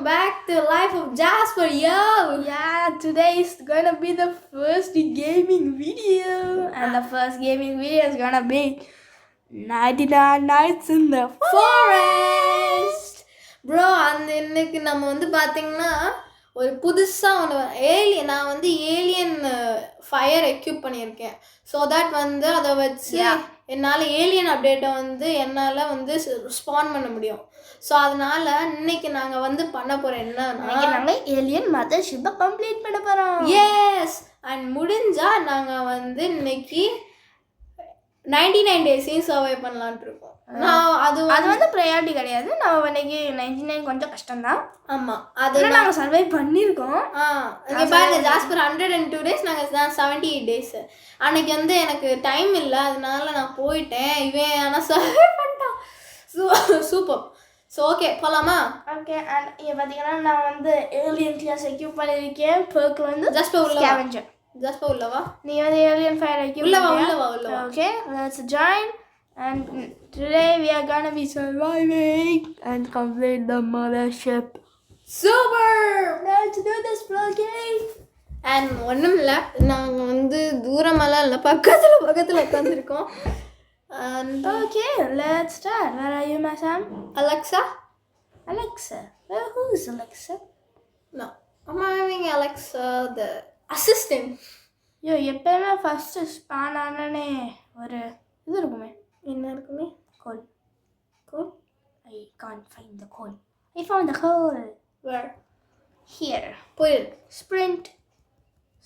back to Life of Jasper, yo! Yeah, today is gonna be the first gaming video. And the first gaming video is gonna be 99 Nights in the Forest! Bro, அந்த இன்னைக்கு நம்ம வந்து பார்த்தீங்கன்னா ஒரு புதுசாக ஒன்று alien நான் வந்து ஏலியன் ஃபயர் எக்யூப் பண்ணியிருக்கேன். ஸோ தட் வந்து அதை வச்சு என்னால் ஏலியன் அப்டேட்டை வந்து என்னால் வந்து ஸ்பான் பண்ண முடியும். ஸோ அதனால் இன்னைக்கு நாங்கள் வந்து பண்ண போகிறோம் என்னன்னா நாங்கள் ஏலியன் மதர்ஷிப்பை கம்ப்ளீட் பண்ண போகிறோம். எஸ், அண்ட் முடிஞ்சால் நாங்கள் வந்து இன்னைக்கு 99 டேஸையும் சர்வை பண்ணலான்ட்டு இருக்கோம். அது வந்து ப்ரையாரிட்டி கிடையாது. நம்ம இன்னைக்கு 99 கொஞ்சம் கஷ்டம்தான். ஆமாம், அது நாங்கள் சர்வை பண்ணியிருக்கோம். இங்கே பாருங்க, ஜாஸ்பர் 102 டேஸ், நாங்கள் 78 டேஸு. அன்னைக்கு வந்து எனக்கு டைம் இல்லை, அதனால நான் போயிட்டேன். இவன் ஆனால் சர்வை பண்ணிட்டான். சூப்பர். ஸோ ஓகே, போகலாமா? ஓகே. அண்ட் இங்கே பார்த்தீங்கன்னா நான் வந்து ஏலியன் கிளாஸ் எக்யூப் பண்ணியிருக்கேன். பெர்க் வந்து ஜாஸ்பர் உள்ள ஸ்கேவெஞ்சர். ஜாஸ்பர் உள்ளவா? நீ வந்து ஏலியன் ஃபயர் எக்யூப் உள்ளவா. Okay, let's join. And today we are gonna be surviving and complete the mothership. Super! Let's do this vlogging. And ஒன்றும் இல்லை, நாங்கள் வந்து தூரமெல்லாம் இல்லை, பக்கத்தில் உட்காந்துருக்கோம். And okay, let's start. Where are you, my Sam? Alexa? Who is Alexa? No, I'm having Alexa, the assistant. எப்பயுமே first span ஆனே ஒரு இது இருக்குமே. என்ன இருக்குமே? Coal. I can't find the coal. I found the coal. Where? Here. போயிடு. Sprint.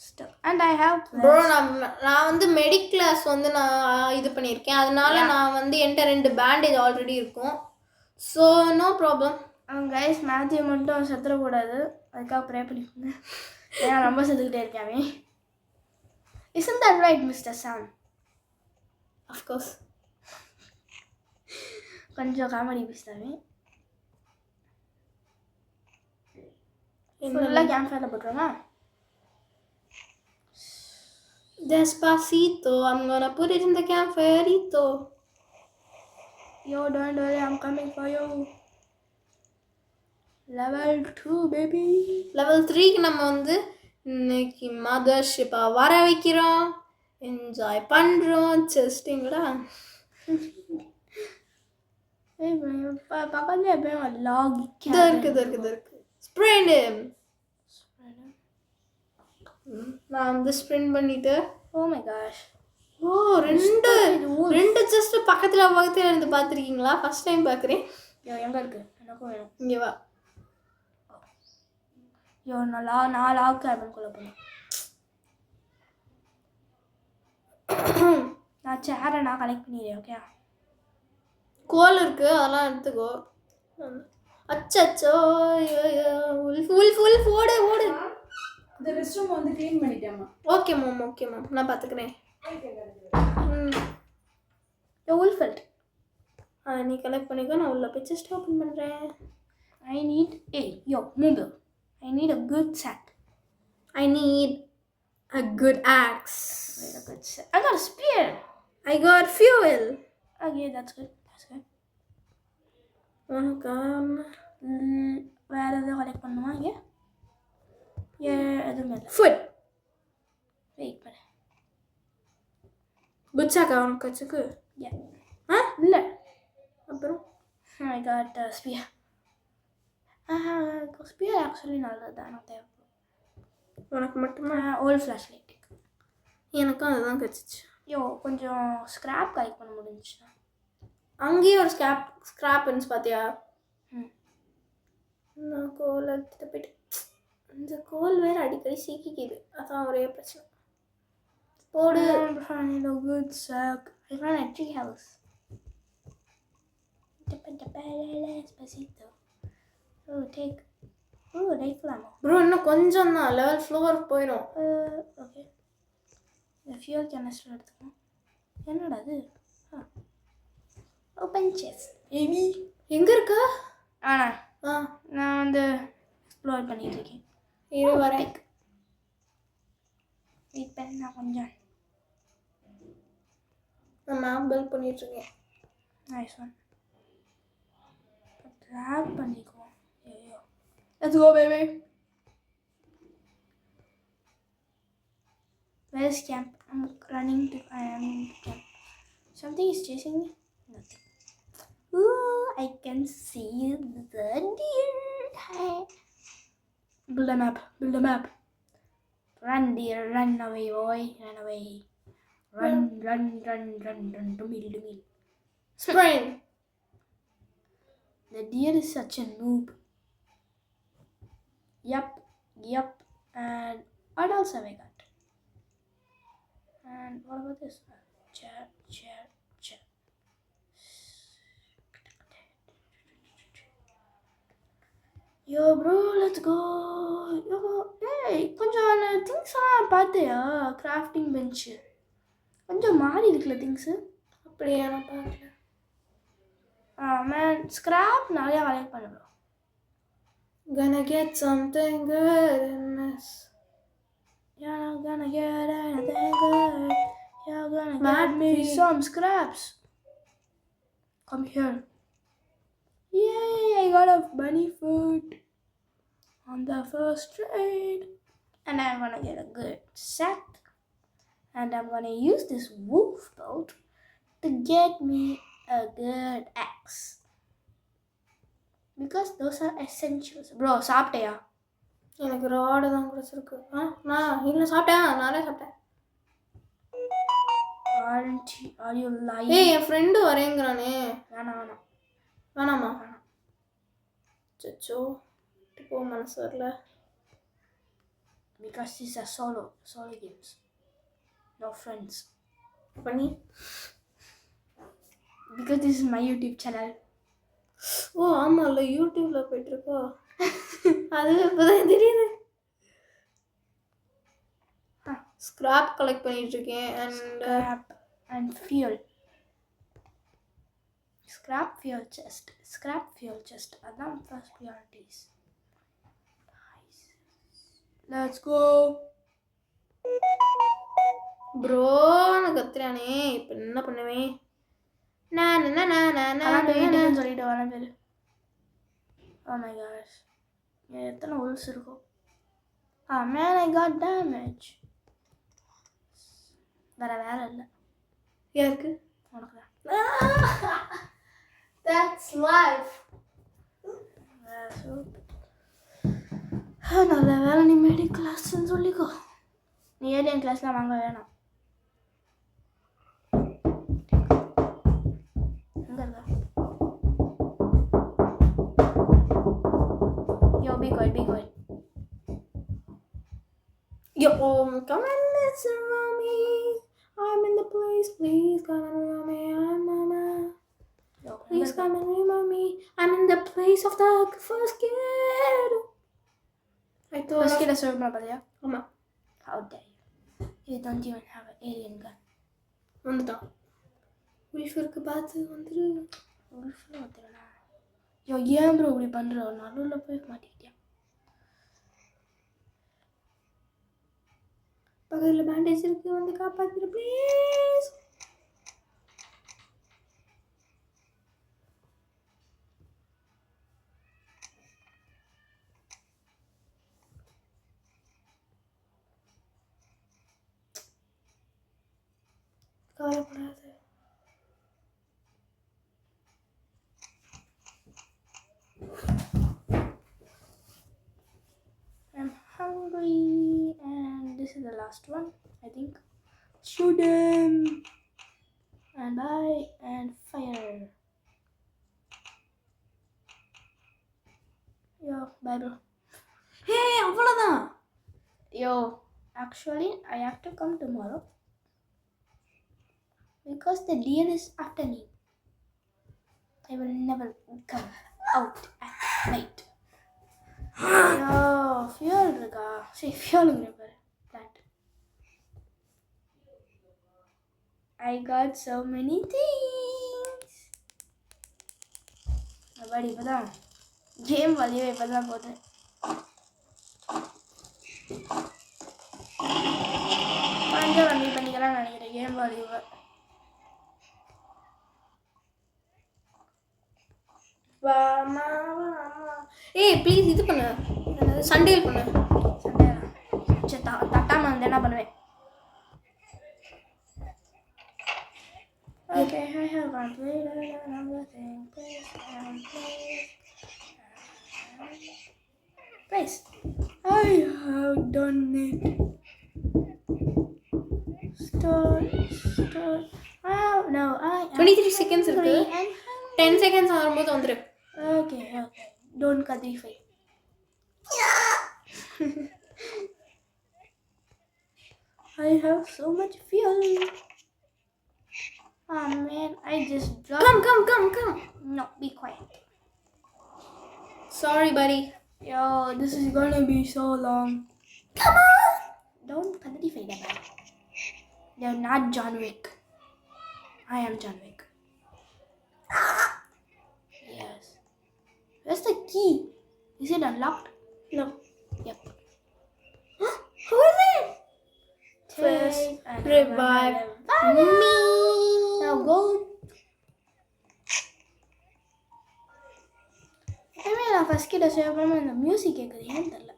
Stuff. And I have bro, நான் வந்து medic class வந்து நான் இது பண்ணியிருக்கேன். அதனால நான் வந்து என்கிட்ட 2 பேண்டேஜ் ஆல்ரெடி இருக்கும். So no problem. Guys, Matthew மட்டும் செத்துடக்கூடாது, அதுக்காக ப்ரே பண்ணிக்கோங்க. ஏன்னா ரொம்ப செத்துக்கிட்டே இருக்காமே. Isn't that right, Mr. Sam? Of course. கொஞ்சம் காமெடி பேசுதாமே. ஃபுல்லாக கேம்ப் ஃபயரில் போட்டுருமா? Despacito, I'm gonna put it in the campfire-ito. Yo, don't worry, I'm coming for you. Level 2, baby. Level 3க்கு நம்ம வந்து இன்னைக்கு மதர்ஷிப்பை வர வைக்கிறோம், என்ஜாய் பண்ணுறோம். செஸ்டிங்களா பக்கத்தில் எப்பயும் லாகி இருக்கு. ஸ்ப்ரிண்ட். நான் வந்து ஸ்ப்ரிண்ட் பண்ணிட்டு ஓ மை காஷ். ஓ, ரெண்டு ஜஸ்ட் பக்கத்தில் இருந்து பார்த்துருக்கீங்களா? ஃபர்ஸ்ட் டைம் பார்க்குறேன். எங்கே இருக்கு? எனக்கும் வேணும். இங்கே வா. நான் 4 லாக் கேபின்குள்ளே போனேன். நான் சேரை நான் கலெக்ட் பண்ணிடுறேன். ஓகே, கோல் இருக்கு, அதெல்லாம் எடுத்துக்கோ. அச்சோ, ஓடு. இந்த ரெஸ்ட் ரூம் வந்து க்ளீன் பண்ணிட்டேம்மா. ஓகே மேம், நான் பார்த்துக்கிறேன். உல்ஃபெல்ட் நீ கலெக்ட் பண்ணிக்கோ, நான் உள்ள போய் செஸ்ட் ஓப்பன் பண்ணுறேன். I need a good sack. I need a good axe. I got a spear. I got fuel. Okay, that's good. வேறு எதாவது கலெக்ட் பண்ணுமா? இங்கே எதுவுமே இல்லை. ஃபுட். வெயிட் பண்ண புட்சாக்கா உனக்கு வச்சுக்கு? இல்லை. அப்புறம் I got a spear. Spear actually நல்லது தான், எனக்கு தேவைப்படும். உனக்கு மட்டுமா? Old flashlight. எனக்கும் அதுதான் கிடச்சிச்சு. கொஞ்சம் ஸ்க்ராப் கலெக்ட் பண்ண முடிஞ்சிச்சு. அங்கேயே ஒரு ஸ்க்ராப் இருந்துச்சு பார்த்தியா? நான் கோல் எடுத்துகிட்டு போயிட்டு, இந்த கோல் வேறு அடிக்கடி சீக்கிக்குது, அதான் ஒரே பிரச்சனை. போடு. குட் சாக். I found a tree house. Rifle ammo. Bro, இன்னும் கொஞ்சம் தான், லெவல் 4 போயிடும். ஓகே, இந்த ஃபியூல் கேனிஸ்டர் எடுத்துக்கணும். என்னடா அது? Open chest. ஏவி எங்கே இருக்கா? நான் வந்து எக்ஸ்ப்ளோர் பண்ணிட்டு இருக்கேன். இரு வரேன். இப்போ நான் கொஞ்சம் நான் மேப் பில்ட் பண்ணிட்டுருக்கேன். Nice one. ட்ராக் பண்ணிக்குவோம். Let's go, baby. Where is camp? I'm running to camp. Something is chasing me. Nothing. Ooh, I can see the deer. Hi. Build a map. Build a map. Run, deer. Run away, boy. Run away. Run, run, run, run, run. Dumil. Sprint. The deer is such a noob. Yup. And what else have I got? And what about this? Chair. Yo, bro, let's go. Yo, hey, கொஞ்சம் things எல்லாம் பார்த்தியா? Crafting bench. கொஞ்சம் மாறி இருக்குல்ல things. அப்படியே நான் பார்க்கல. Man, scrap நிறைய கலெக்ட் பண்ணு bro. Gonna get something good in this. You're gonna get anything good. You're gonna get Matt, me please. some scraps. Come here. Yay, I got a bunny food on the first trade. And I'm gonna get a good sack. And I'm gonna use this wolf bolt to get me a good axe. Because those are essentials. Bro, சாப்பிட்டியா? எனக்கு rod தான் கிடைச்சிருக்கு. நான் இல்லை சாப்பிட்டேன். நானே சாப்பிட்டேன். Are you lying? ஏய் என் ஃப்ரெண்டு வரேங்கிறானே. வேணாம். வேணாமா? சச்சோ இப்போ மனசு வரல. Because these are solo games. No friends. பண்ணி. Because this is my YouTube channel. ஓ ஆமாம்ல யூடியூப்ல போயிட்டு இருக்கோ. அது இப்போதான் தெரியுது. ஸ்கிராப் கலெக்ட் பண்ணிட்டு இருக்கேன். Scrap and fuel. Scrap fuel chest. Adan first priorities. Nice. Let's go. Bro நான் கத்துறானே. இப்போ என்ன பண்ணுவேன்? நான் சொல்லிட்டு வரேன் பேரு. Oh my gosh. எத்தனை wolves இருக்கும்? Man, I got damage. வேற இல்லை. யாருக்கு? உனக்கு தான். That's life. நல்ல வேலை நீ மெடிக் கிளாஸ்ன்னு சொல்லிக்கோ. நீ ஏலியன் கிளாஸ்லாம் வாங்க வேணாம். எங்க இருக்க? Yo, be quiet. Yo, come and let's around me. I'm in the place, please come and around me. I'm mama. Yo, Please come and remind me. I'm in the place of the first kid. I thought. First kid serve பாத்தியா? ஆமா. How dare you? You don't even have an alien gun. வந்துட்டான். உல்ஃபருக்கு பார்த்து வந்துரு. உல்ஃபர் வந்துடுனா? யோ ஏன் bro இப்படி பண்ற? நடுவில் போய் மாட்டிக்கிட்டியா? பக்கத்தில் பேண்டேஜ் இருக்கு, வந்து காப்பாத்திரு ப்ளீஸ். கவலைப்படாது. I'm hungry and this is the last one, I think. Shoot him! And bye and fire. Yo, bye bro. ஹே அவ்வளோதான். Yo, actually I have to come tomorrow because the deer is after me. I will never come out at night. Yo, fuel இருக்கா? சரி fuel பாரு. Plant. I got so many things. அப்படி இப்பதான் game வழியே இப்பதான் போகுது. கொஞ்சம் கம்மி பண்ணிக்கலாம் நினைக்கிறேன் கேம் வழியை. வாமா வாமா. ஏய் ப்ளீஸ் இது பண்ணு, சண்டேல் பண்ணு. சண்டே சரி தட்டாமல் வந்து என்ன பண்ணுவேன்? Okay, I have completed another thing. Place. I have done it. Start. Oh no, I am 23 seconds இருக்கு. hungry and 10 seconds ஆகும்போது வந்துரு. Okay. Don't kadify. I have so much fuel. Oh man, I just dropped. Come. No, be quiet. Sorry buddy. Yo, this is gonna be so long. Come on! Don't kadify them. They're not John Wick. I am John Wick. Yes. Where's the key? Is it unlocked? No. Yep. Who is it? First, revive me. Now go. நான் first கிட்ட save பண்ண இந்த music கேட்குது ஏன்னு தெரியல.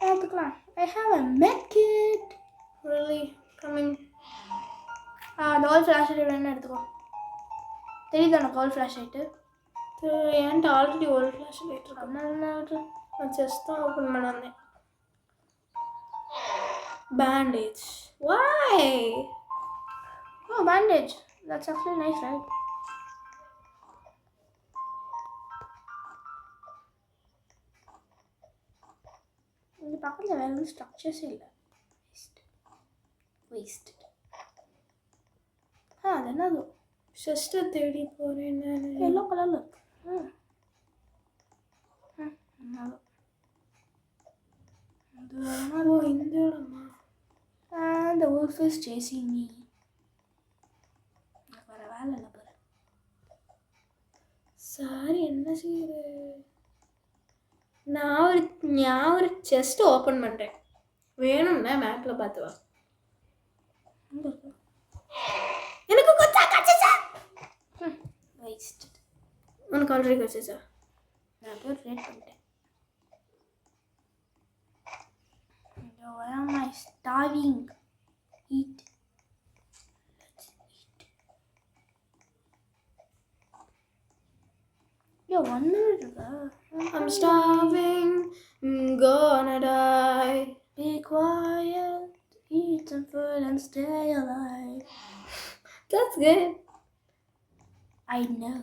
பார்த்துக்கலாம். I have a med kit. Really? Coming. அந்த all flash light வேணா எடுத்துக்கோ. தெரியுது உனக்கு ஆல் ஃப்ளாஷ் லைட்டு? என்கிட்ட ஆல்ரெடி ஒரு ஃப்ளாஷ் லைட் இருக்கு. அப்படின்னா நான் செஸ்ட் தான் ஓப்பன் பண்ண வந்தேன். Bandage. Why? Oh, bandage. That's actually nice, right? இந்த பக்கத்தில் வேற எதுவும் ஸ்ட்ரக்சர்ஸே இல்லை. வேஸ்ட். அது என்னது? செஸ்ட்டை தேடி போகிறேன் நான். எல்லோ கலரில் இருக்கு. ஓ இந்த இடமா? The wolf is chasing me. வேற வேலை இல்லை பாரு. சாரி என்ன செய்யுது? நான் ஒரு செஸ்ட் ஓப்பன் பண்ணுறேன். வேணும்னா மேப்பில் பார்த்து வா. எனக்கு கொத்தா கச்சிச்சா. வேஸ்ட். உனக்கு ஆல்ரெடி கச்சிச்சா? நான் போய் ட்ரேட் பண்ணிட்டேன். Why am I starving? Eat. Let's eat. Yo, 1 minute ago. I'm starving, I'm gonna die. Be quiet, eat some food and stay alive. That's good. I know.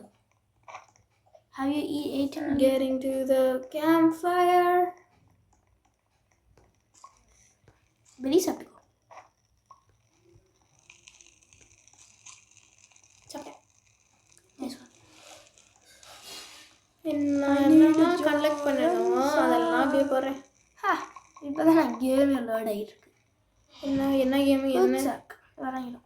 Have you eaten? Getting to the campfire. Very simple. It's okay. Nice one. என்னெல்லாம் collect பண்ணணுமோ அதெல்லாம் அப்படியே போடுறேன். இப்போதான் நான் game விளையாட இருக்கு. என்ன கேம்? என்ன வராங்கிடும்.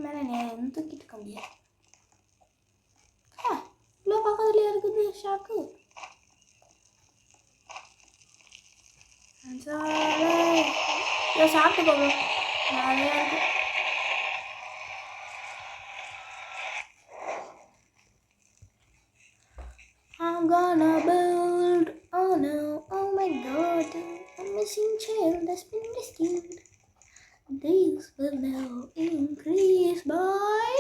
மேலே நேரம் தூக்கிட்டு இருக்க முடியாது. இவ்வளோ பக்கத்துலேயே இருக்குது ஷாக்கு. சாப்பிட்டு போகணும் நிறையா இருக்கு. I'm gonna build. Oh no, oh my god, a missing child has been rescued. These will now increase by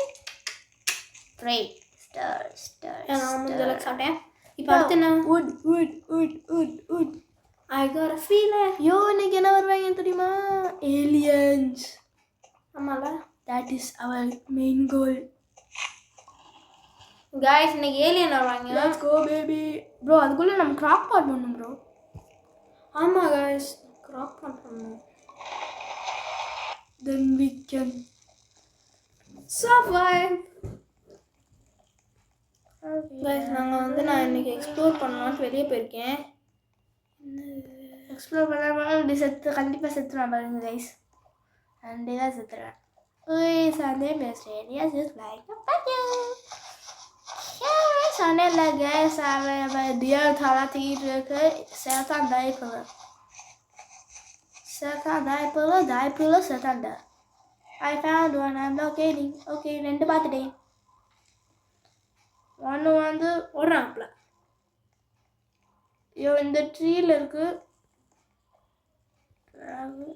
3 stars. நான் முதல்ல சாப்பிட்டேன். இப்போ அடுத்து நான் wood. I got a feeling. யோ இன்னைக்கு என்ன வருவாங்க தெரியுமா? Aliens. ஆமால. That is our main goal. Guys, இன்னைக்கு ஏலியன் வருவாங்க. Let's go baby. Bro, அதுக்குள்ள நம்ம கிராப் பண்ணணும் bro. ஆமா guys, கிராப் பண்ணணும். Then we can survive. Okay. Guys, நான் இன்னைக்கு எக்ஸ்ப்ளோர் பண்ணலாம்னு வெளியே போயிருக்கேன். எக்ஸ்ப்ளோர் பண்ணாமல் கண்டிப்பாக செத்துருவேன் பாருங்க கைஸ். கண்டிப்பாக செத்துருவேன். ஓய் Sunday best areas is like Sunday இல்லை கேஸ் அவன் டியர் தாரா தீட்டு இருக்கு சேத்தான் டைஃபு Diaper, Satanda. I found one, I'm locating. Okay, 2 பார்த்துட்டேன். ஒன்று வந்து ஓடுறாங்கப்பல. ஐயோ இந்த ட்ரீல இருக்கு.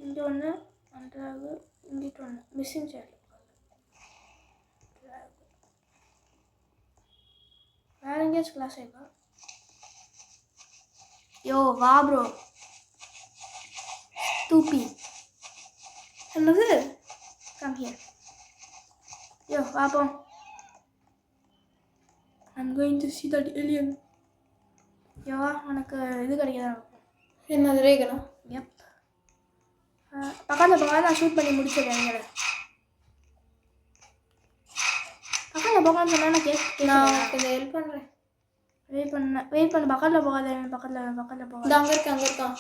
இங்கே ஒன்று, அன்றாகு, இங்கிட்டு ஒன்று. மிஸ்ஸிங் சேர். வேற எங்கேயாச்சும் கிளாஸ் ஆயிப்பா. யோ வா ப்ரோ. தூப்பி. என்னது? Come here. யோ பாப்போம். I'm going to see that alien. யோ உனக்கு இது கிடைக்குதா? என்னது ரேகனா? எப். பக்கத்தில் நான் ஷூட் பண்ணி முடிச்சிடுறேன் எங்களை. பக்கத்தில் போகான்னு சொன்னா நான் நான் உனக்கு இதை ஹெல்ப் பண்ணுறேன். வெயிட் பண்ண பக்கத்தில் போகாத. பக்கத்தில் போகாத. இது அங்கே இருக்கான்.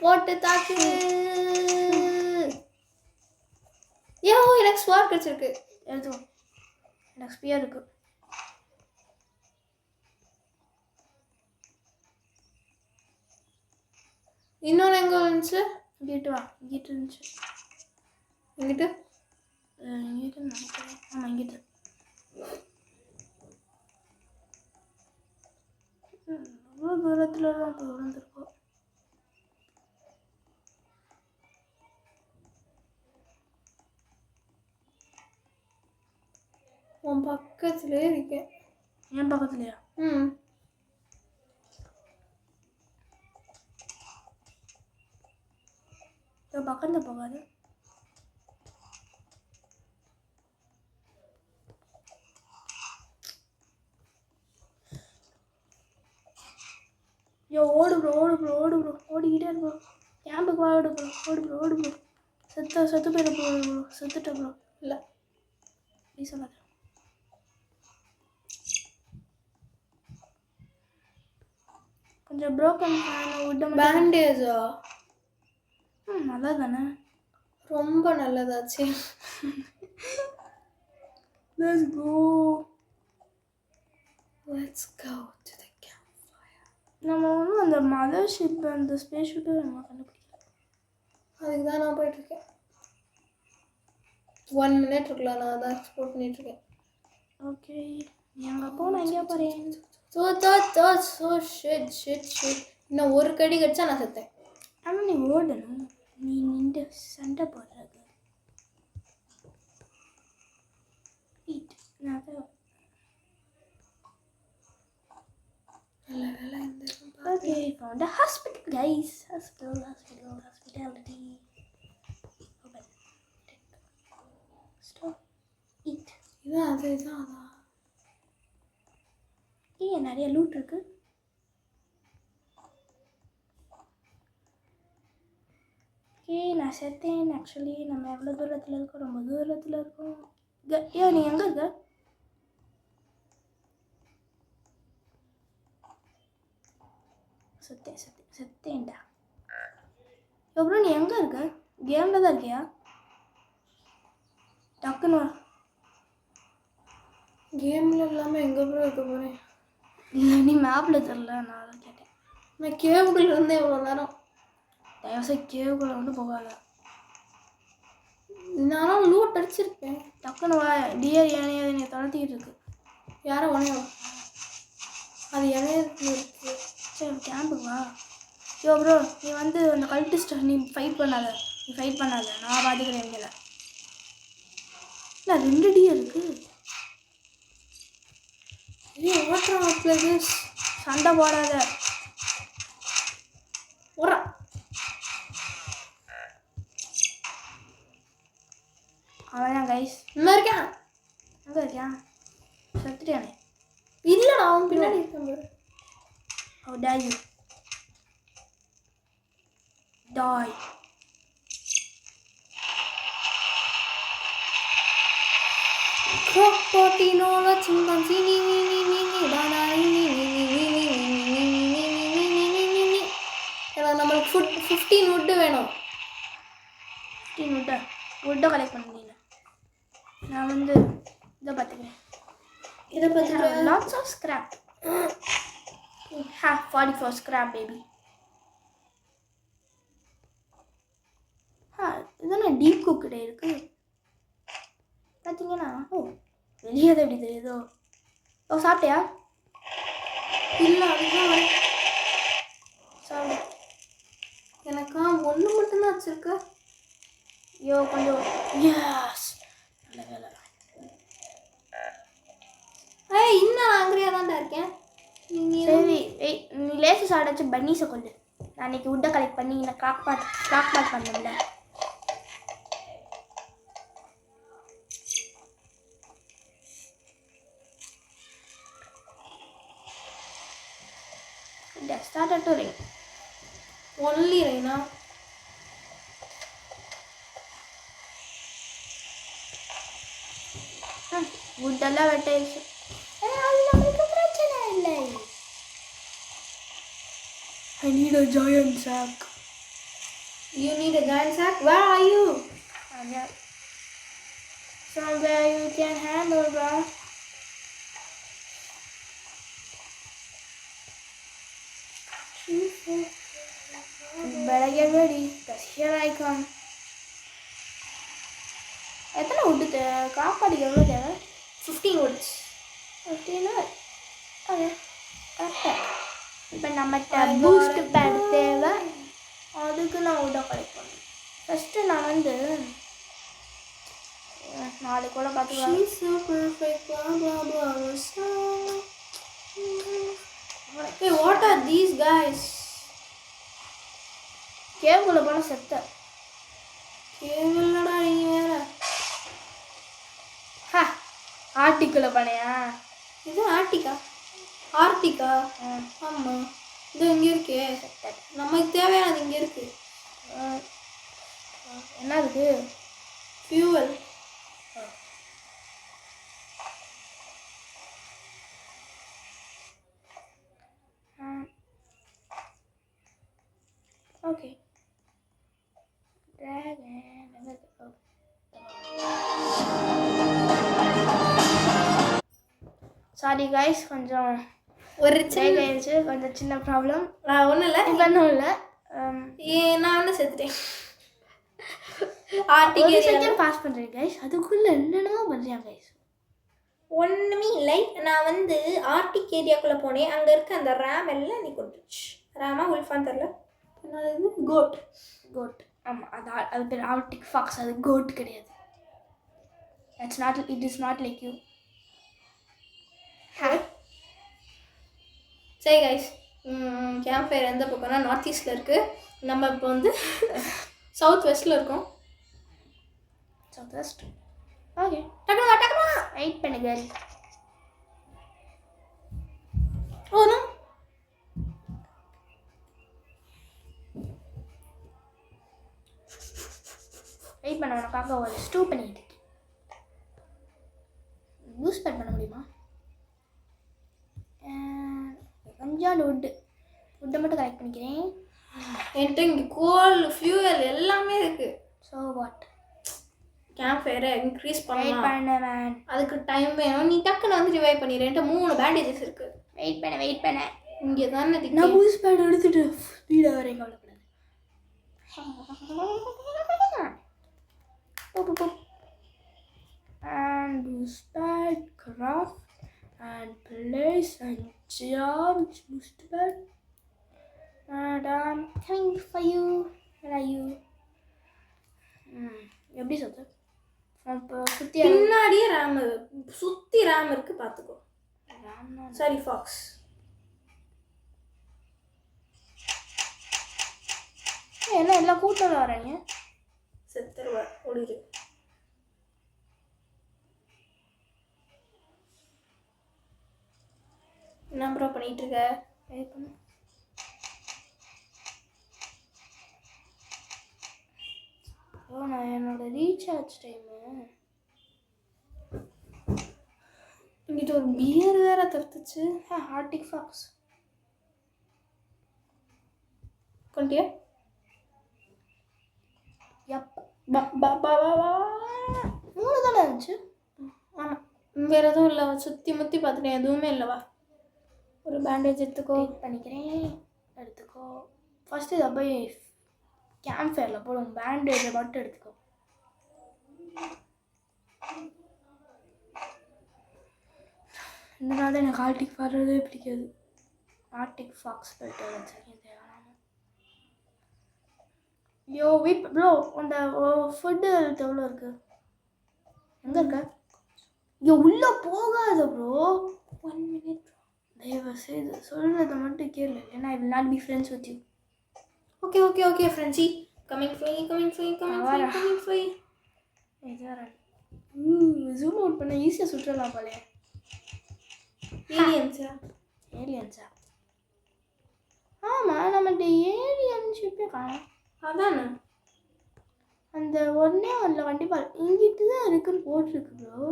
போட்டு தாக்கு. ஏ எனக்கு ஸ்வாட் கிடச்சிருக்கு. எடுத்துக்கோ. எனக்கு ஸ்பியர் இருக்கு. இன்னொன்று எங்கே இருந்துச்சு? இங்கிட்டு வா. இங்கிட்டு இருந்துச்சு. இங்கிட்டு நினைக்கிறேன். ஆமாம் இங்கிட்டு. எவ்வளோ தூரத்தில் தான் இப்போ விழுந்துருக்கோம். உன் பக்கத்துலேயே இருக்கேன். என் பக்கத்துலையா? ம். பக்கத்தில் போகாது. யோ ஓடு ப்ரோ. ஓடிக்கிட்டே இரு ப்ரோ. கேம்புக்கு வா. ஓடு ப்ரோ. செத்து போயிட ப்ரோ. செத்துட்ட ப்ரோ. இல்லை ப்ளீஸ் சொல்லாத. கொஞ்சம் ப்ரோக்கன் விட்ட பேண்டேஜா? நல்லா தானே? ரொம்ப நல்லதாச்சு. Let's go to the campfire. நம்ம ஒன்றும் அந்த மதர்ஷிப் அந்த ஸ்பேஸ் ஷிப்பை நம்ம கண்டுபிடிக்கல. அதுக்கு தான் நான் போயிட்டுருக்கேன். 1 minute இருக்குல்ல, நான் அதான் எக்ஸ்ப்ளோர் பண்ணிட்டுருக்கேன். ஓகே எங்கள் அப்பா நான் எங்கேயா போகிறேன். ஷிட். இன்னும் ஒரு கடி கடிச்சா நான் செத்தேன். ஆனால் நீ ஓடணும். நீ நின்று சண்டை போடுறது. Okay, found a hospital, guys. Hospitality. Open. Stop. Eat. இதான் ஏன் நிறைய லூட் இருக்கு. நான் செத்தேன். ஆக்சுவலி நம்ம எவ்வளோ தூரத்தில் இருக்கோம்? ரொம்ப தூரத்தில் இருக்கோம். ஏன் நீ எங்கே இருக்க? செத்தேன்டா. எவ்வளோ நீ எங்கே இருக்க? கேமில் தான் இருக்கியா? டக்குன்னு கேமில் இல்லாமல் எங்கே ப்ரோ இருக்க போகிறேன்? இல்லை நீ மேப்பில் தெரில. நான் அதை கேட்டேன். நான் கேவுக்குள்ள இருந்தேன் இவ்வளோ நேரம். தயவுசெய்து கேவுக்குள்ளே வந்து போகாத. நானும் லூட் அடிச்சிருப்பேன். டக்குன்னு வா. டியர் யானையை நீ துரத்திக்கிட்டு இருக்கு. யாரோ உனையோ? அது இருக்கு. சரி கேம்புக்கு வா. யோ ப்ரோ நீ வந்து அந்த கல்டிஸ்ட்டை நீ ஃபைட் பண்ணாத. நான் பார்த்துக்கிறேன். எங்களை நான் 2 டியர் இருக்கு. சண்டை போடாத. அவன் கைஸ் இன்னும் இருக்கான். எங்கே இருக்கான்? செத்துட்டானே. இல்லைடா அவன் பின்னாடி இருக்கான். How dare you? Die. Crocodile chimpanzee நம்மளுக்கு 15 wood வேணும். 15 wood கலெக்ட் பண்ணல. நான் வந்து இதை பார்த்துக்கிறேன். Lots of scrap. 44 scrap baby. குக்கடே இருக்கு பார்த்தீங்கன்னா. ஓ வெளியே தான் எப்படி தெரியுதோ. ஓ சாப்பிட்டியா? இல்லை அதுதான் சாப்பிடு. எனக்கா ஒன்று மட்டும்தான் வச்சிருக்க. ஐயோ கொஞ்சம். எஸ் நல்ல வேலை. இன்னும் நான் ஆங்கிரியாக தான்டா இருக்கேன். சரி நீ லேசு சாப்பிடாச்சு பன்னீஸை கொண்டு. நான் அன்றைக்கி உட்டை கலெக்ட் பண்ணி நான் கிளாக் பாட் பண்ணல. started to rain. ஒன்லி ரெய்னா. உட்டெல்லாம் வெட்டாயிடுச்சு. அது நம்மளுக்கு பிரச்சனை இல்லை. I need a giant sack. You need a giant sack? Where are you? Somewhere you can handle, bro. Better get ready, because here I come. எத்தனை விட்டு காப்பாடிக்கு எவ்வளோ தேவை? 15 woods. 15 wood. ஓகே கரெக்டாக. இப்போ நம்மகிட்ட பூஸ்ட் பேட் தேவை. அதுக்கு நான் உட்டை கலெக்ட் பண்ணேன். ஃபஸ்ட்டு நான் வந்து நாளைக்கு கூட பார்த்துக்கலாம். She's so perfect, blah blah blah. So... Hey, what are these guys? கேவுக்குள்ளே போனால் செத்த. கேவலடா நீ வேற. ஹா ஆர்டிக்குள்ளே போனையா? இது ஆர்டிகா? ஆர்டிகா? ஆமாம். இது இங்கே இருக்கே. நமக்கு தேவையானது இங்கே இருக்கு. என்ன இருக்கு? ஃபியூவல். ஓகே. சாரி கைஸ், கொஞ்சம் ஒரு ஆயிடுச்சு, கொஞ்சம் சின்ன ப்ராப்ளம். ஒன்றும் இல்லை. இப்போ ஒன்றும் இல்லை. நான் வந்து செத்துட்டேன். ஒரு செகண்ட் பாஸ் பண்ணுறேன் கைஸ், அதுக்குள்ளே என்னென்னமோ பண்ணுறேன் கைஸ். ஒன்றுமே இல்லை. நான் வந்து ஆர்டிக் ஏரியாக்குள்ளே போனேன். அங்கே இருக்க அந்த ரேம் எல்லாம் நீ கொண்டுச்சு. ரேமா உல்ஃபான்னு தெரில. என்னது? கோட். கோட். ஆமாம், அது பேர் ஆர்டிக் ஃபாக்ஸ். அது கோட் கிடையாது. It is not like you. சரி கைஸ், கேம்ப் ஃபயர் எந்த பக்கம்னா நார்த் ஈஸ்டில் இருக்குது. நம்ம இப்போ வந்து சவுத் வெஸ்ட்டில் இருக்கோம். South west. ஓகே, டக்குனு டக்குனு வெயிட் பண்ணுங்க. Oh no. வெயிட் பண்ண உனக்காக ஒரு ஸ்டூ பண்ணிட்டு யூஸ் பண்ண முடியுமா? கொஞ்சம் உட்டை மட்டும் கலெக்ட் பண்ணிக்கிறேன். என்கிட்ட இங்கே கோல் ஃபியூவல் எல்லாமே இருக்குது. So what? கேம்ப் ஃபயரை இன்க்ரீஸ் வெயிட் பண்ணலாம். பண்ண அதுக்கு டைம் வேணும். நீ டக்குன்னு வந்து ரிவைவ் பண்ணிடு. என்கிட்ட 3 பேண்டேஜஸ் இருக்குது. வெயிட் பண்ண இங்கே தானே நான் பூஸ்ட் பேட் எடுத்துட்டு ஸ்பீடாக வரேன். கவலைப்படாது. And boost pad, craft and place and charge boost pad. And I'm coming for you. Where are you? எப்படி சொல்ற? அப்போ சுற்றி பின்னாடியே ரேம் சுற்றி ரேம் இருக்குது, பார்த்துக்கோ. Sorry fox. என்ன எல்லாம் கூட்டம் வராங்க? செத்துருவார், ஒளிரு. என்ன ப்ரோ பண்ணிட்டு இருக்க? வெயிட் பண்ணு. நான் என்னோட ரீசார்ஜ் டைமு இங்கிட்ட ஒரு பியர் வேற தடுத்துச்சு. Arctic Fox கொண்டியா? எப் 3 தானே இருந்துச்சு. ஆமாம், வேறு எதுவும் இல்லை. சுற்றி முற்றி பார்த்துட்டேன், எதுவுமே இல்லைவா. ஒரு பேண்டேஜ் எடுத்துக்கோ. பண்ணிக்கிறேன், எடுத்துக்கோ. ஃபஸ்ட்டு இதை போய் கேம்ப் ஃபயரில் போடும். பேண்டேஜை மட்டும் எடுத்துக்கோ. இந்த நாள் தான் எனக்கு ஆர்டிக் வர்றதே பிடிக்காது. ஆர்டிக் ஃபாக்ஸ் போயிட்டு வச்சுருக்கேன் தேவையான. யோ வெயிட் ப்ரோ, அந்த ஃபுட்டு எவ்வளோ இருக்கு? எங்கே இருக்க? ஐயோ உள்ளே போகாத ப்ரோ. 1 minute. தயவு செய்து சொல்கிறத மட்டும் கேளு, ஏன்னா I will not be friends with you. Okay ஃப்ரெண்ட்ஸி, கமிங் ஃபார் யூ. இதான் ஜூம் அவுட் பண்ண ஈஸியாக சுற்றலாம் போலே. ஏலியன்ஸா? ஆமாம், நம்மகிட்ட ஏலியன்ஷிப்பே காணும். அதானே அந்த ஒன்றே ஒன்றில் கண்டிப்பாக இங்கிட்டு தான் இருக்குன்னு போட்டிருக்கு ப்ரோ.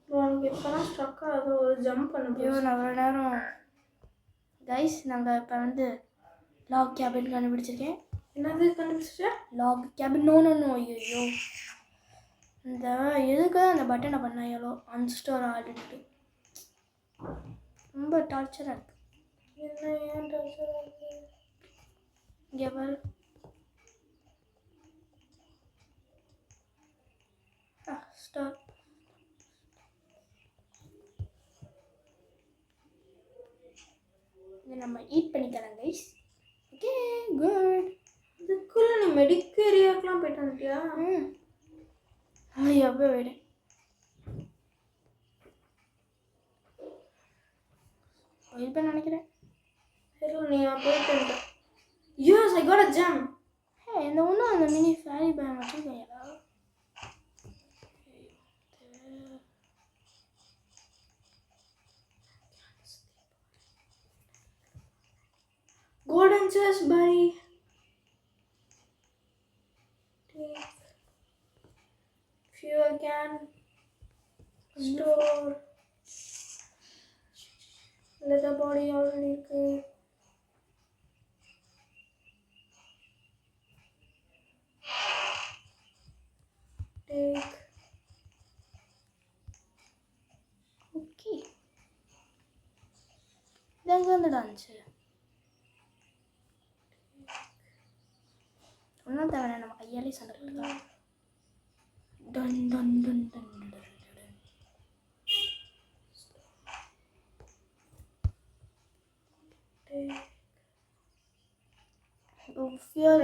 உனக்கு இப்போலாம் ஸ்ட்ரக்காக ஏதோ ஒரு ஜம்ப் பண்ண ஐயோ நான் ஒரு நேரம் கைஸ், நாங்கள் இப்போ வந்து லாக் கேபின் கண்டுபிடிச்சிருக்கேன். என்னது கண்டுபிடிச்சா? Lock cabin. நோ ஐயோ, இந்த எதுக்கு அந்த பட்டனை பண்ணாங்களோ அன்ஸ்டோர் ஆல்ரெடி ரொம்ப டார்ச்சராக இருக்குது. என்ன ஏன் டார்ச்சராக இருக்கு? இங்கே பாரு. ஸ்டார். இதை நம்ம ஈட் பண்ணிக்கலாம் கைஸ். Okay good. இதுக்குள்ள நீ மெடிக்கல் ஏரியாக்கெலாம் போயிட்டு வந்துட்டியா? எப்போ விடு. இப்போ நினைக்கிறேன். சரி நீ போயிட்டு வந்துட்ட. யூஸ் ஐ காட் அ ஜம். இந்த ஒன்றும் அந்த மினி ஃபேரி பேக் வச்சுருக்கீங்களா? Golden chest buddy. Take fuel can. Store. Leather body already இருக்கு. Take. ஓகே, இதாங்க வந்து டான்ஸு ஒன்றும் தேவை. நம்ம கையாலே சண்டை போட்டுக்கலாம். Done done done done done done.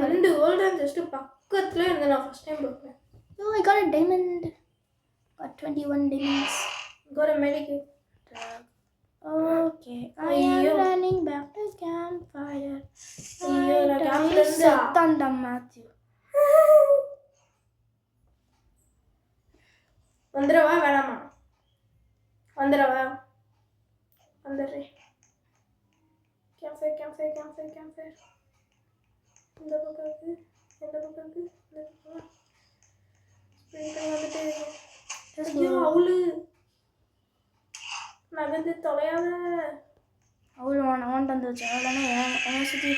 ரெண்டு கோல்டன் ஜஸ்ட் பக்கத்துல இருந்து நான் ஃபர்ஸ்ட் டைம் பார்க்குறேன். Oh, I got a diamond. Got 21 diamonds. Got a medikit. Okay, I am running back to campfire. ஐயோ நான் கேம்ப்ல இருந்தா Thunder Matthew. வந்துடவா வேணாமா? வந்துடவா? வந்துடுறேன். கேம்ஃபயர் இந்த பக்கம் இருக்கு, இந்த பக்கம் இருக்கு, இந்த பக்கம் ஸ்ப்ரிங் பண்ணி வந்துட்டே இருக்கேன். ஐயோ அவளு நகர்ந்து தொலையாத. அவள் அவன்ட்டு வந்துச்சு. அவளனா என்ன சுற்றி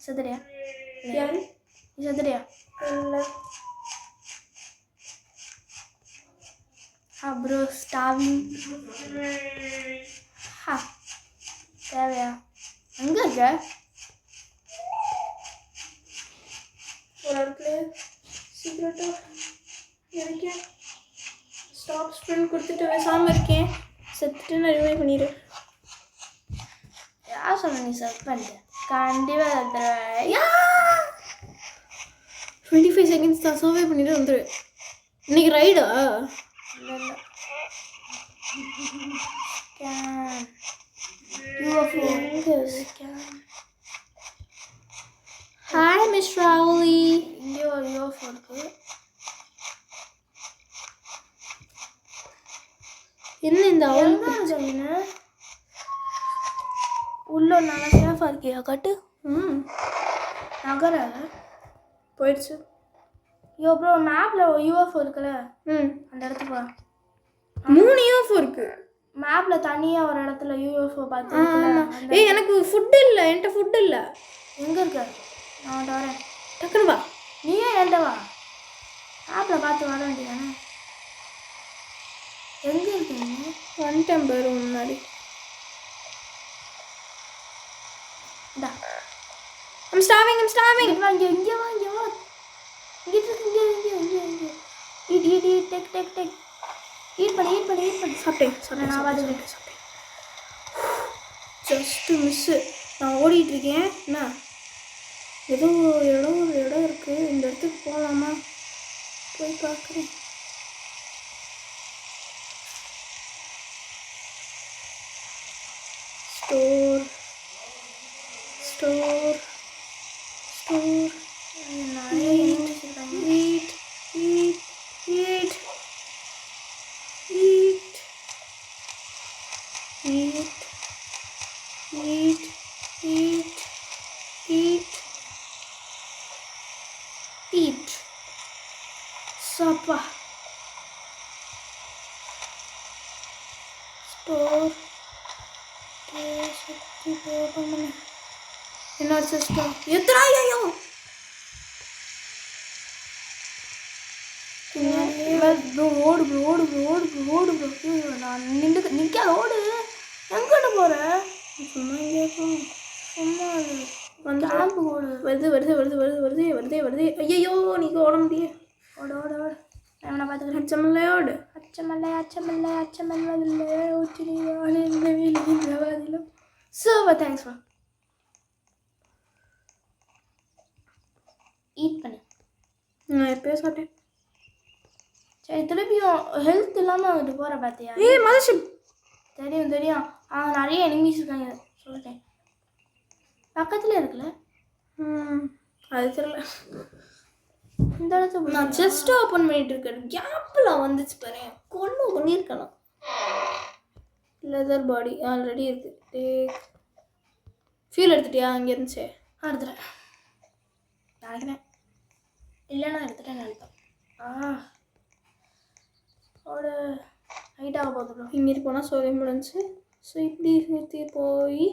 செத்துறியா? யாரு? நீ செத்துறியா? இல்லை. Bro starving. தேவையா? எங்கே இருக்க? ஒரு இடத்துல சீக்கிரட்டாக இருக்கேன். ஸ்டாப் ஸ்பிரிண்ட் கொடுத்துட்டு பேசாமல் இருக்கேன். செத்துட்டு நான் ரிவைவ் பண்ணிடு. யார் சொன்ன நீ செட் பண்ணிட்டு? கண்டிப்பாக செத்துருவேன். 25 செகண்ட்ஸ் தான் சர்வே பண்ணிட்டு வந்துடு. இன்னைக்கு ரைடா? இல்லை UFO. Hi miss ராகுலி. இங்கே ஒரு UFO இருக்கு. என்ன இந்த சொன்ன உள்ள நல்லா சேஃபாக இருக்கியா? கட்டு. நகர போயிடுச்சு. ப்ரோ மேப்பில் UFO இருக்குல்ல, அந்த இடத்துக்கு வா. 3 UFO இருக்கு மேப்பில் தனியாக ஒரு இடத்துல UFO பார்த்து. எனக்கு ஃபுட் இல்லை, என்கிட்ட ஃபுட் இல்லை. எங்கே இருக்க? நான் வரேன். டக்குனு வா. நீயே என்கிட்ட வா. மேப்பில் பார்த்து வர வேண்டியதானே? எங்கே இருக்கீங்க? வந்துட்டேன் பேர் முன்னாடி. I'm starving. இங்க வா இங்க வா இங்க eat take eat பண்ணி சாப்பிட்டேன் நான் பாத்துக்கிறேன் ஜஸ்ட்டு மிஸ்ஸு. நான் ஓடிட்டு இருக்கேன். என்ன ஏதோ ஒரு இடம் இருக்குது. இந்த இடத்துக்கு போகலாமா? போய் பார்க்குறேன். Store eat. Supper. Store. என்னோட சிஸ்டம் எத்தனாயோ ஓடு நான் நிற்காத ஓடு எங்கிட்ட போற சும்மா கேட்கும். சும்மா வந்து கேம்பு ஓடு வருதே. ஐயோ நீங்க ஓட முடியும். ஓடு நான் பார்த்துக்கிறேன் அச்சமல்லையோடு சூப்பர் தேங்க்ஸ் மா ஈட் பண்ணு நான் எப்பயோ சாப்பிட்டேன். சரி திருப்பியும் ஹெல்த் இல்லாமல் வந்துட்டு போகிற பார்த்தியா மதர்ஷிப் தெரியும் நிறைய எனிமீஸ் இருக்காங்க சொல்லிட்டேன் பக்கத்தில் இருக்குல்ல அது தெரியல. இந்த இடத்துல நான் ஜஸ்ட் ஓப்பன் பண்ணிட்டு இருக்கேன். கேப்பில் வந்துச்சு பாரு. பண்ணியிருக்கலாம். லெதர் பாடி ஆல்ரெடி இருக்கு. ஃபீல் எடுத்துட்டியா? அங்கே இருந்துச்சு. எடுத்துட்டேன் நினைக்கிறேன். இல்லைன்னா எடுத்துட்டேன்னு நினைப்பேன். ஒரு ஹைட்டாக போகுது. இங்கே போனால் சொல்லி முடிஞ்சு. ஸோ இப்படி சுற்றி போய்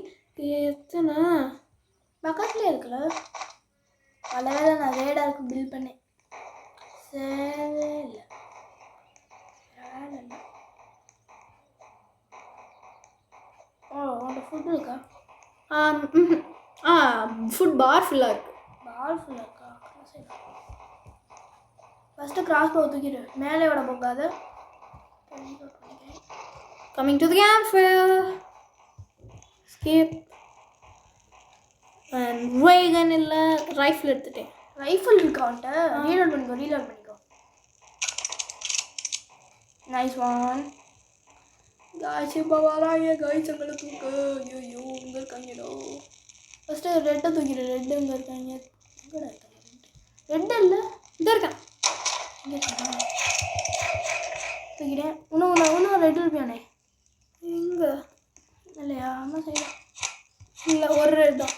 எத்தனை பக்கத்தில் இருக்குல்ல பல வேலை நான் ரேடாருக்கு பில் பண்ணேன். சரி இல்லை உன்னோட ஃபுட் இருக்கா? ஃபுட் பார் ஃபுல்லாக இருக்கு. பால் ஃபுல்லாக இருக்கா? சரி ஃபஸ்ட்டு கிராஸ் போ தூக்கிடு. மேலே விட போகாத. Coming to the campfire. Skip and ரேகன் இல்லை ரைஃபிள் எடுத்துட்டேன். ரைஃபிள் இருக்கா அவன்கிட்ட? ரீலோட் பண்ணிக்கோ. Nice one. காய்ச்சி இப்போ வராங்க. காய்ச்சி எங்களை தூக்கு. ஐயோ இங்கே இருக்காங்கடோ. ஃபஸ்ட்டு ரெட்டை தூக்கிடு. ரெட்டு இங்கே இருக்காங்க. எங்கடா இருக்காங்க ரெட்டு? இல்லை இங்கே இருக்கேன். இங்கே இருக்கா? தூக்கிட்டேன். இன்னும் ரெட்டு இருப்பியானே? எங்கே இல்லையா? அம்மா செய்யலாம். இல்லை ஒரு ரெட் தான்.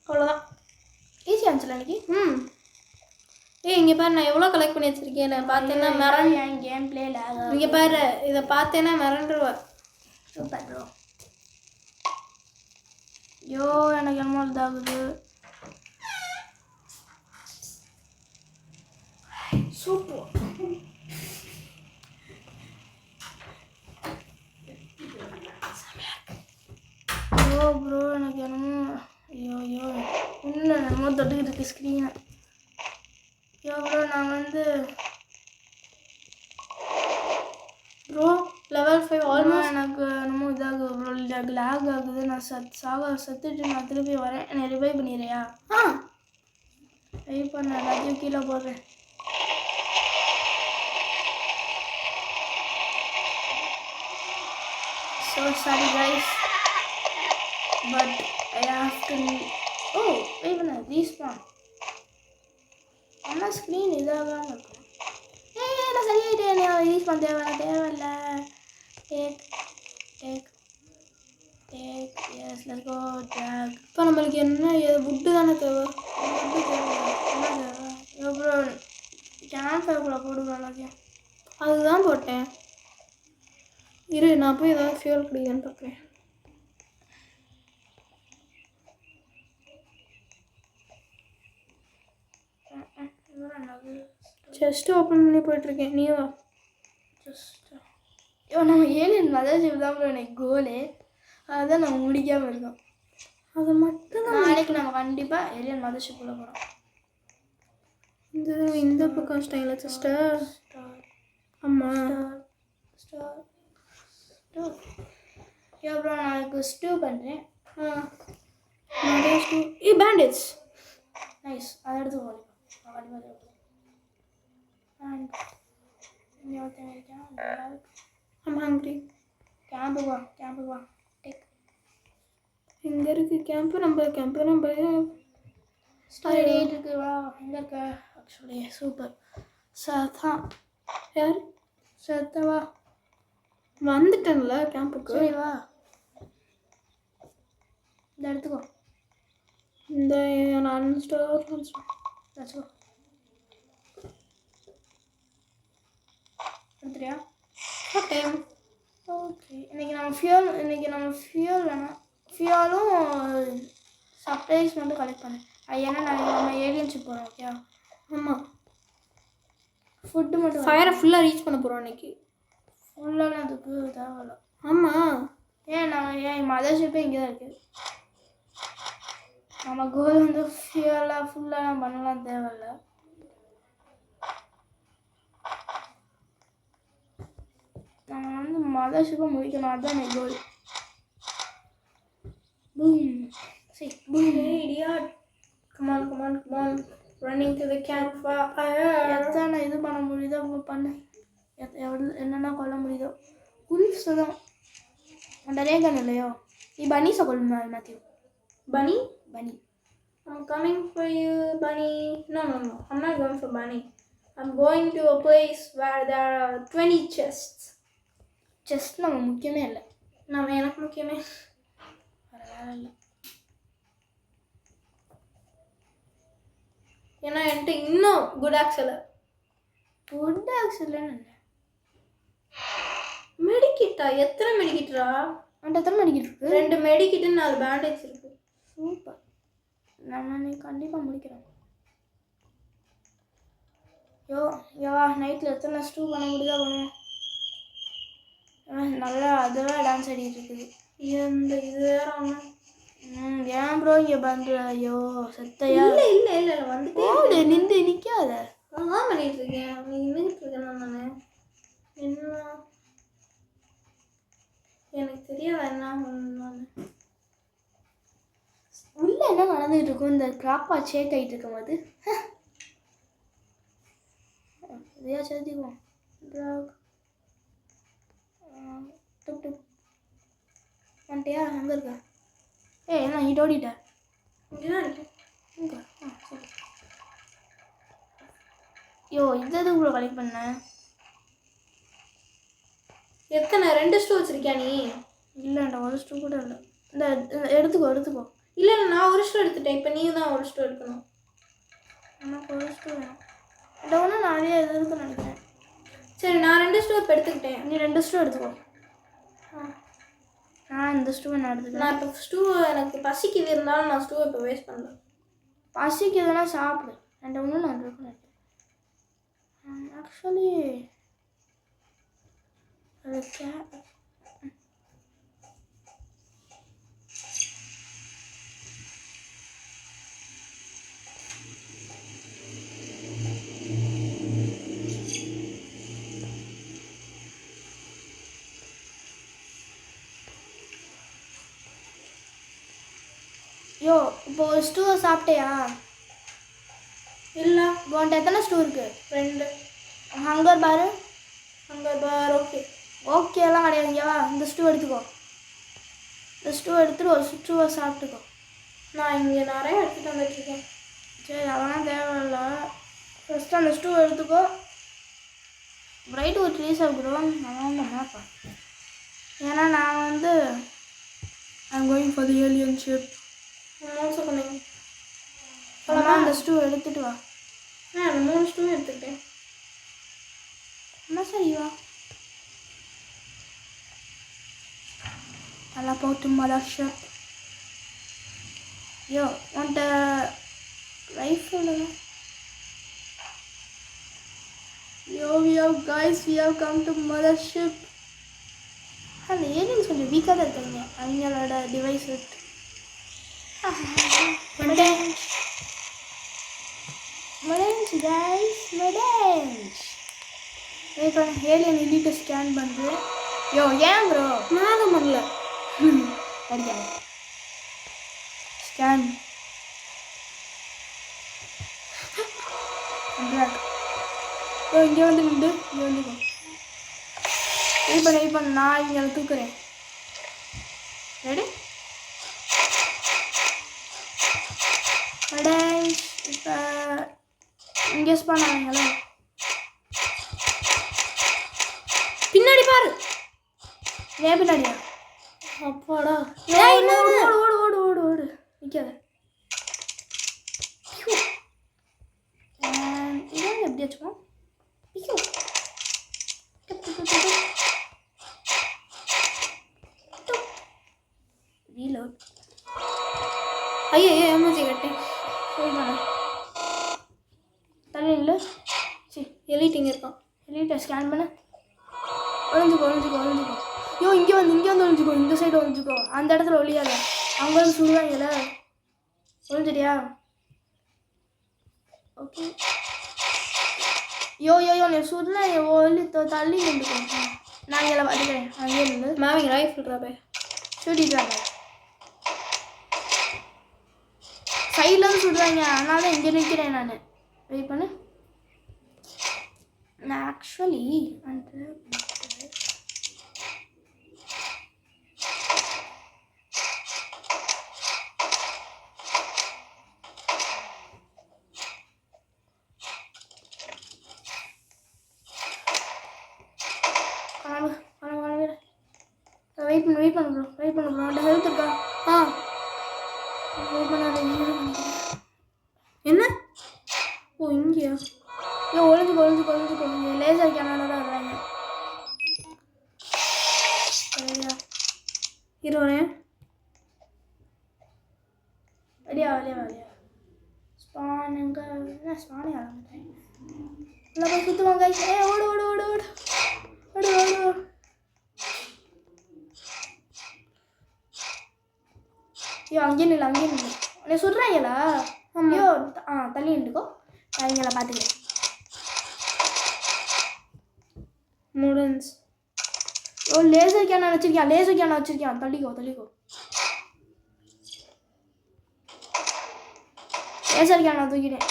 அவ்வளோதான். ஈஸியாக இருந்துச்சுல அன்றைக்கி. இங்கே பாரு நான் எவ்வளோ கலெக்ட் பண்ணி வச்சுருக்கேன். நான் பார்த்தேன்னா என் கேம் பிளேல இங்கே பாரு இதை பார்த்தேன்னா மிரண்டுருவா. Super bro. ஐயோ எனக்கு என்னமோ இதாகுது. சூப்பர். ஐயோ ப்ரோ எனக்கு என்னமோ ஐயோ இன்னும் என்னமோ தொட்டுக்கிட்டு இருக்கு ஸ்க்ரீனை. ஐயோ ப்ரோ நான் ப்ரோ லெவல் 5 ஆல்மோஸ்ட். எனக்கு என்னமோ இதாகுது ப்ரோ. லேக் ஆகுது. நான் சத்துட்டு நான் திருப்பி வரேன். என்னை ரிவைவ் பண்ணிடுறியா? ரிவைவ் பண்ண எல்லாத்தையும் கீழே போடுறேன். So sorry guys, but I have to. Oh, wait a minute, respawn. ஆனால் ஸ்க்ரீன் இதாகாமல் இருக்கும். நான் சரியாயிட்டேன். ரீஸ்பான் தேவையில்ல. Take S let's go track. இப்போ நம்மளுக்கு என்ன வுட்டு தானே தேவை. வுட்டு தேவை. என்ன தேவை? எவ்வளோ கேம்ப் ஃபயர்க்குள்ளே போடுவோம் எல்லாத்தையும். அதுதான் போட்டேன். இரு நான் போய் ஏதாவது ஃபியூல் குடிக்கன்னு பார்க்குறேன். செஸ்ட்டு ஓப்பன் பண்ணி போயிட்டுருக்கேன். நீ வா. ஜஸ்ட் நம்ம ஏலியன் மதர்ஷிப் தான் ப்ரோ எனக்கு கோலு. அதுதான் நம்ம முடிக்காமல் இருக்கோம். அது மட்டும் தான். நாளைக்கு நம்ம கண்டிப்பாக ஏலியன் மதர்ஷிப்பில் போகிறோம். இந்த பக்கம் ஸ்டைல சிஸ்டர். ஆமாம். ஸ்டார் அப்புறம் நான் இப்போ ஸ்டூ பண்ணுறேன். நிறைய ஸ்டூ. பேண்டேஜ். நைஸ். அதை எடுத்து கண்டிப்பாக அண்ட் I'm hungry. கேம்புக்கு வா டேக். எங்கே இருக்குது கேம்ப்பு? நம்ம ஸ்டார் டேட் இருக்கு. வா எங்கே இருக்க? ஆக்சுவலி சூப்பர் சத்தான். யார்? சத்தவா வந்துட்டேன்ல கேம்புக்கு. சரி வா இந்த எடுத்துக்கோ. இந்த நான் ஸ்டோர் வச்சுக்கோ. எடுத்துறியா? ஓகே. ஓகே. இன்னைக்கு நம்ம ஃபியூல் வேணாம். ஃபியூலும் சப்ளைஸ் மட்டும் கலெக்ட் பண்ணேன். ஏன்னா நம்ம ஏலியன்ஷிப் போகிறோம். ஓகே. ஆமாம். ஃபுட்டு மட்டும் ஃபயரை ஃபுல்லாக ரீச் பண்ண போகிறோம் இன்னைக்கு. ஃபுல்லாக அதுக்கு தேவையில்ல. ஆமாம். ஏன் மதர்ஷிப்பே இங்கே தான் இருக்குது. நம்ம கோல் வந்து ஃபுல்லாக பண்ணலாம் தேவையில்ல. நம்ம வந்து மதர்ஷிப்பை முடிக்கணும். அதுதான் எனக்கு கோல். பூம். சரி boom. Idiot. Come on. Running to the campfire. எத்தனை இது பண்ண முடியுதோ பண்ணு. என்னென்ன கொல்ல முடியுதோ. உல்ஃப்ஸ் தான். அந்த ரேகன் இல்லையோ. நீ பனீஸை கொள்ளு மேத்யூ. Bunny? பனி. I'm coming for you, Bunny. No. I'm not going for Bunny. I'm going to a place where there are 20 chests. Chest நம்ம முக்கியமே இல்லை. எனக்கு முக்கியமே வேற இல்லை. ஏன்னா என்கிட்ட இன்னும் குட் ஆக்ஸில் இல்லைன்னு இல்லை. மெடிக்கிட்டா? எத்தனை மெடிக்கிட்டா? அவன்கிட்ட எத்தனை மெடிக்கிட்டு இருக்கு? 2 மெடிக்கிட்டு 4 பேண்டேஜ் இருக்கு. சூப்பர். நம்ம நீ கண்டிப்பாக முடிக்கிறோம். யோவா நைட்டில் எத்தனை ஸ்டூ பண்ண முடியுதா பண்ணுவோம். நல்லா அதெல்லாம் டான்ஸ் ஆடிட்டு இருக்குது. இது வேற ஒன்று. ஏன் ப்ரோ இங்கே பண்ணுற? ஐயோ செத்தையா. இல்லை வந்துட்டு நிற்காத. அதான் பண்ணிட்டு இருக்கேன். நீ நின்றுட்டு இருக்கேன். நான் என்ன எனக்கு தெரியாத என்ன நான் உள்ள என்ன நடந்துகிட்டு இருக்கும்? இந்த கிராப்பா ஷேக் ஆகிட்டு இருக்கும் போது இதையா சேர்த்திக்குவோம். வந்துட்டியா? அங்கே இருக்க? என்ன ஹீட் ஓடிட்ட? இங்கேதான் இருக்கேன். இங்கே சரி. இது எதுக்கு இவ்வளோ கலெக்ட் பண்ண? எத்தனை? 2 ஸ்டூ வச்சிருக்கியா நீ? இல்லைண்டா, ஒரு ஸ்டூ கூட இல்லை. இந்த எடுத்துக்கோ. இல்லை நான் ஒரு ஸ்டூ எடுத்துட்டேன். இப்போ நீ தான் ஒரு ஸ்டூ எடுக்கணும். எனக்கு ஒரு ஸ்டூ வேணும். இந்த ஒன்று நிறைய இது இருக்குன்னு நினைக்கிறேன். சரி நான் 2 ஸ்டூ இப்போ எடுத்துக்கிட்டேன். நீ 2 ஸ்டூ எடுத்துக்கோ. நான் இந்த ஸ்டூவை நான் எடுத்துக்கிறேன். நான் இப்போ ஸ்டூ எனக்கு பசிக்குது இருந்தாலும் நான் ஸ்டூவை இப்போ வேஸ்ட் பண்ணல. பசிக்குதுன்னா சாப்பிடு. என்கிட்ட ஒன்று நான் இருக்குன்னு நினைக்கிறேன். ஆக்சுவலி அது இப்போ ஒரு ஸ்டூவை சாப்பிட்டியா? இல்லை. உன்கிட்ட எத்தனை ஸ்டூ இருக்கு? 2. ஹங்கர் பாரு. ஓகே. ஓகேலாம் கிடையாது. இங்கேவா இந்த ஸ்டூ எடுத்துக்கோ. இந்த ஸ்டூ எடுத்துட்டு ஒரு ஸ்டூவை சாப்பிட்டுக்கோ. நான் இங்கே நிறைய எடுத்துகிட்டு வந்துட்டுருக்கேன். சரி அதெல்லாம் தேவையில்லை. ஃபஸ்ட்டு அந்த ஸ்டூ எடுத்துக்கோ. பிரைட் ஒரு ட்ரீஸ் ஆகுறோம். நான் மேப்பேன். ஏன்னா நான் வந்து I'm going for the alien ship. Also coming. அந்த ஸ்டூ எடுத்துட்டு வா. அந்த 3 ஸ்டூ எடுத்துக்கிட்டேன். என்ன சரி வா. நல்லா போட்டு மதர்ஷிப். உன்கிட்ட rifle Yo, guys, we have come to mothership. அந்த ஏலியன்ஸ் கொஞ்சம் வீக்காக தான் இருக்காங்க அவங்களோட டிவைஸ் விட்டு. மடேஞ்ச் guys, மடேஞ்ச். வெயிட் பண்ண ஏலியன் எலிட்ட ஸ்கேன் பண்ணுறேன். யோ ஏன் ப்ரோ நானும் பண்ணல. அடிக்காது ஸ்கேன் இங்கே வந்து நின்று இங்கே வந்துக்கோ. வெயிட் பண்ண நான் இங்கே தூக்குறேன். ரெடி மடேஞ்ச். இப்போ இங்கே ஸ்பான் ஆகுங்களா? பின்னாடி பாரு. ஏன் பின்னாடியா? அப்பாடா. ஓடு நிற்காத. இதான் எப்படி வச்சுக்கோ. ரீலோட். ஐயோ எமர்ஜி கட்டேன். தண்ணி இல்லை. சரி எலிட்டிங்க இருக்கான். எலிட்ட ஸ்கேன் பண்ண. ஒழிஞ்சுக்கோ. ஐயோ இங்கே வந்து ஒழிஞ்சுக்கோ. இந்த சைடு ஒழிஞ்சுக்கோ. அந்த இடத்துல ஒழியாத. அவங்க வந்து சுடுவாங்கல்ல. ஒழிஞ்சிட்டியா? ஓகே. யோ நீ சுடல ஒளி தள்ளி நின்றுக்கோ. நான் இங்கே பார்த்துக்கிறேன். அங்கே இருந்து மாவிங்க ரைஃபிள் ராபே சுட்டிடுவாங்க. சைடில் வந்து சுடுவாங்க. அதனால தான் இங்கே நிற்கிறேன் நான். வெயிட் பண்ணு. நான் ஆக்சுவலி அந்த வெயிட் பண்ணு ப்ரோ. அந்த ஹெல்த் இருக்கா? வெயிட் பண்ணாத. என்ன? ஓ இங்கேயா? ஐயோ ஒழிஞ்சுக்கோ. லேசர் கேனோட வர்றாங்க. சரியா? இருவரேன். வெளியா. ஸ்பானுங்க என்ன ஸ்பானே ஆரம்பிட்டேன். இல்லை போய் சுற்றுவாங்க. ஓடு. ஐயோ அங்கே நில்லு. உன்னை சுடுறாங்களா? ஐயோ தள்ளி நின்றுக்கோ. நான் இங்கே பார்த்துக்கிறேன். முடிஞ்சு. ஐயோ லேசர் கேன வச்சிருக்கியான். தள்ளிக்கோ. லேசர் கேன தூக்கிட்டேன்.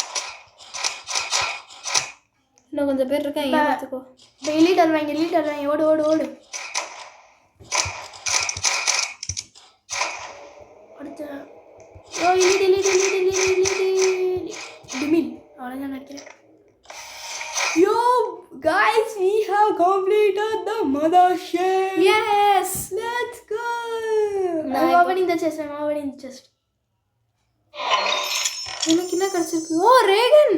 இன்னும் கொஞ்சம் பேர் இருக்காங்க. பார்த்துக்கோ. இப்போ எலிட் வருவாங்க. ஓடு. அடுத்து எலிட் டிமில் அவ்வளோதான் நினைக்கிறேன். Yo guys, we have completed the mothership. Yes, Let's go. I'm opening the chest. எனக்கு என்ன கிடைச்சிருக்கு? ஓ ரேகன்.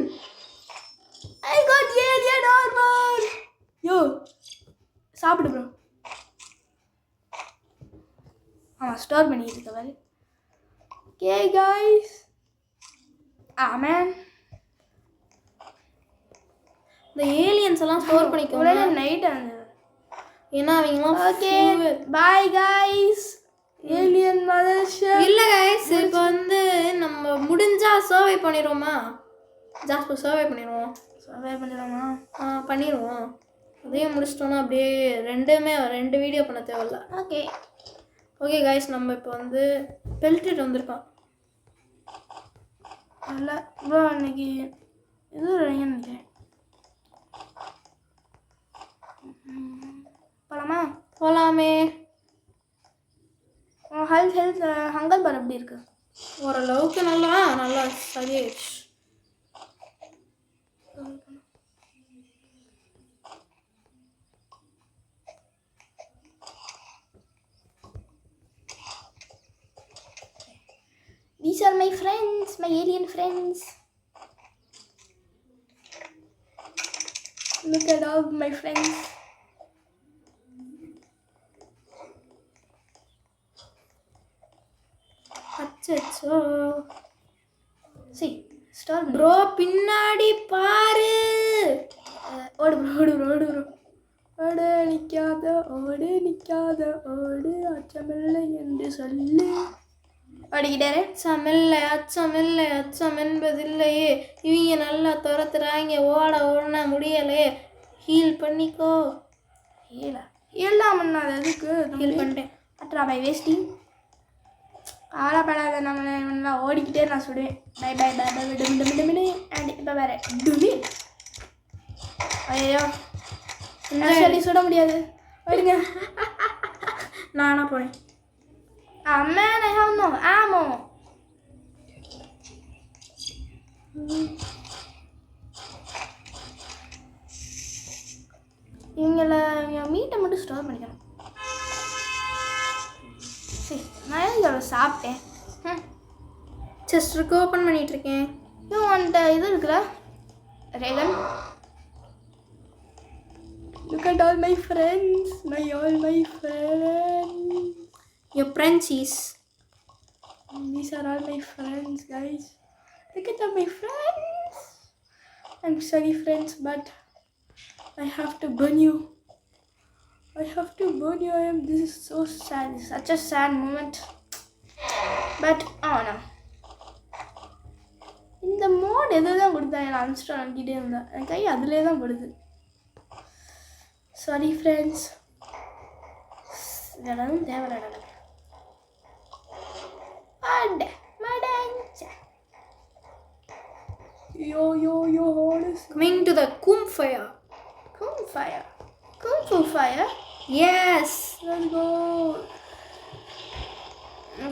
I got alien armor. Yo சாப்பிடு ப்ரோ. ஸ்டோர் பண்ணிட்டு இருக்க பாரு. Okay guys. Man. இந்த ஏலியன்ஸ் எல்லாம் ஸ்டோர் பண்ணிக்கோங்க. நைட் ஆகுது. ஏன்னா அவங்கலாம் okay bye guys. Alien mothership. இல்லை கைஸ், இப்போ வந்து நம்ம முடிஞ்சா சர்வை பண்ணிடுவோமா? ஜாஸ்ட் சர்வை பண்ணிடுவோம். பண்ணிடுவோம். அதையும் முடிச்சிட்டோன்னா அப்படியே ரெண்டு வீடியோ பண்ண தேவையில்ல. ஓகே கைஸ், நம்ம இப்போ வந்து பெல்ட்ரிட் வந்திருக்கான். இல்லை ப்ரோ அன்னைக்கு இது நினைக்கிறேன். போகலாமே. ஹெல்த் ஹங்கர் பார் எப்படி இருக்கு? ஓரளவுக்கு நல்லா சரியாயிடுச்சு. These are my friends, my alien friends. Look at all my friends. அச்சோ. See, star ப்ரோ பின்னாடி பாரு. ஓடு ப்ரோ ஓடு ப்ரோ ஓடு ப்ரோ ஓடு நிற்காத ஓடு நிற்காத ஓடு அச்சமில்லை என்று சொல்லு ஓடிக்கிட்டாரு. அச்சம் என்பதில்லையே, இவங்க நல்லா துரத்துறாங்க, ஓடனா முடியலையே, ஹீல் பண்ணிக்கோ. ஹீல்லாம் பண்ணாத எதுக்கு ஹீல் பண்ணிட்டேன். அட்ரா பை வேஸ்டிங். ஆளப்படாத நம்மளை ஓடிக்கிட்டே நான் சுடுவேன். பை பை பை பை டுமிடு அண்ட் இப்போ வேறு டுமி. ஐயோ என்ன சொல்லி சுட முடியாது. ஓடுங்க. நானா போனேன். Man, I have no ammo. இவங்கள மீட்டை மட்டும் ஸ்டோர் பண்ணிக்கணும். சரி நான் இதை சாப்பிட்டேன். செஸ்டருக்கு ஓப்பன் பண்ணிட்டு இருக்கேன். இவன் அந்த இது இருக்குல்ல ரேகன். Look at all my friends. All my friends. Your Frenchies. These are all my friends, guys. Look at all my friends. I'm sorry, friends, but I have to burn you. This is so sad. It's such a sad moment. But, oh no. இந்த mode எது தான் கொடுத்தா நான் அன்ஸ்டால் பண்ணிக்கிட்டே இருந்தேன். என் கை அதிலே தான் படுது. Sorry friends. இதெல்லாம் தேவையில்லை. Yo, Coming to the campfire. Kung Fu fire? Yes. Let's go.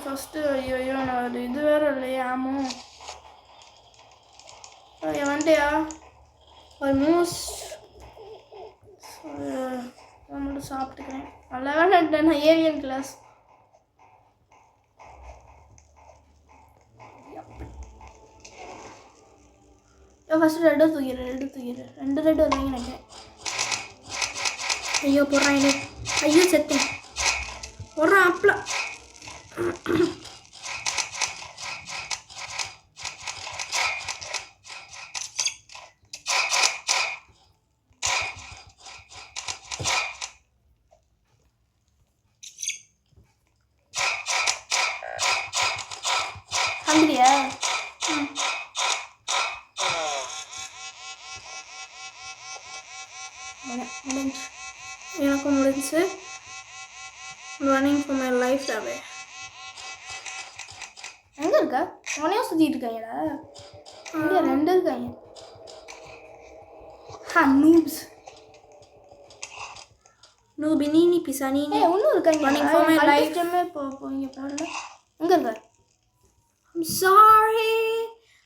First, ஐயோ நான் இது வேற இல்லையா ஆமோ. வந்துட்டியா? Almost. நான் மட்டும் சாப்பிட்டுக்கிறேன். நல்லா வேணாட்டேன் நான் ஏலியன் கிளாஸ். ஃபஸ்ட்டு ரெட்டு தூக்கிடு. 2 ரெட்டு வருவாங்க நினைக்கிறேன். ஐயோ போடுறான். ஐயோ செத்தேன். போடுறான் அப்பல. ஹங்கிரியா? எனக்கும் முடிஞ்சு. ரன்னிங் ஃபார் மை லைஃப் அவே. எங்கே இருக்கா? உனையும் சுற்றிட்டு இருக்காங்கடா. இங்கே 2 இருக்காங்க. நூப்ஸ். நூபினி பிசானினி. இன்னும் இருக்காங்க. Running for my life. இங்கே போடல. எங்கே இருக்கா? I'm sorry,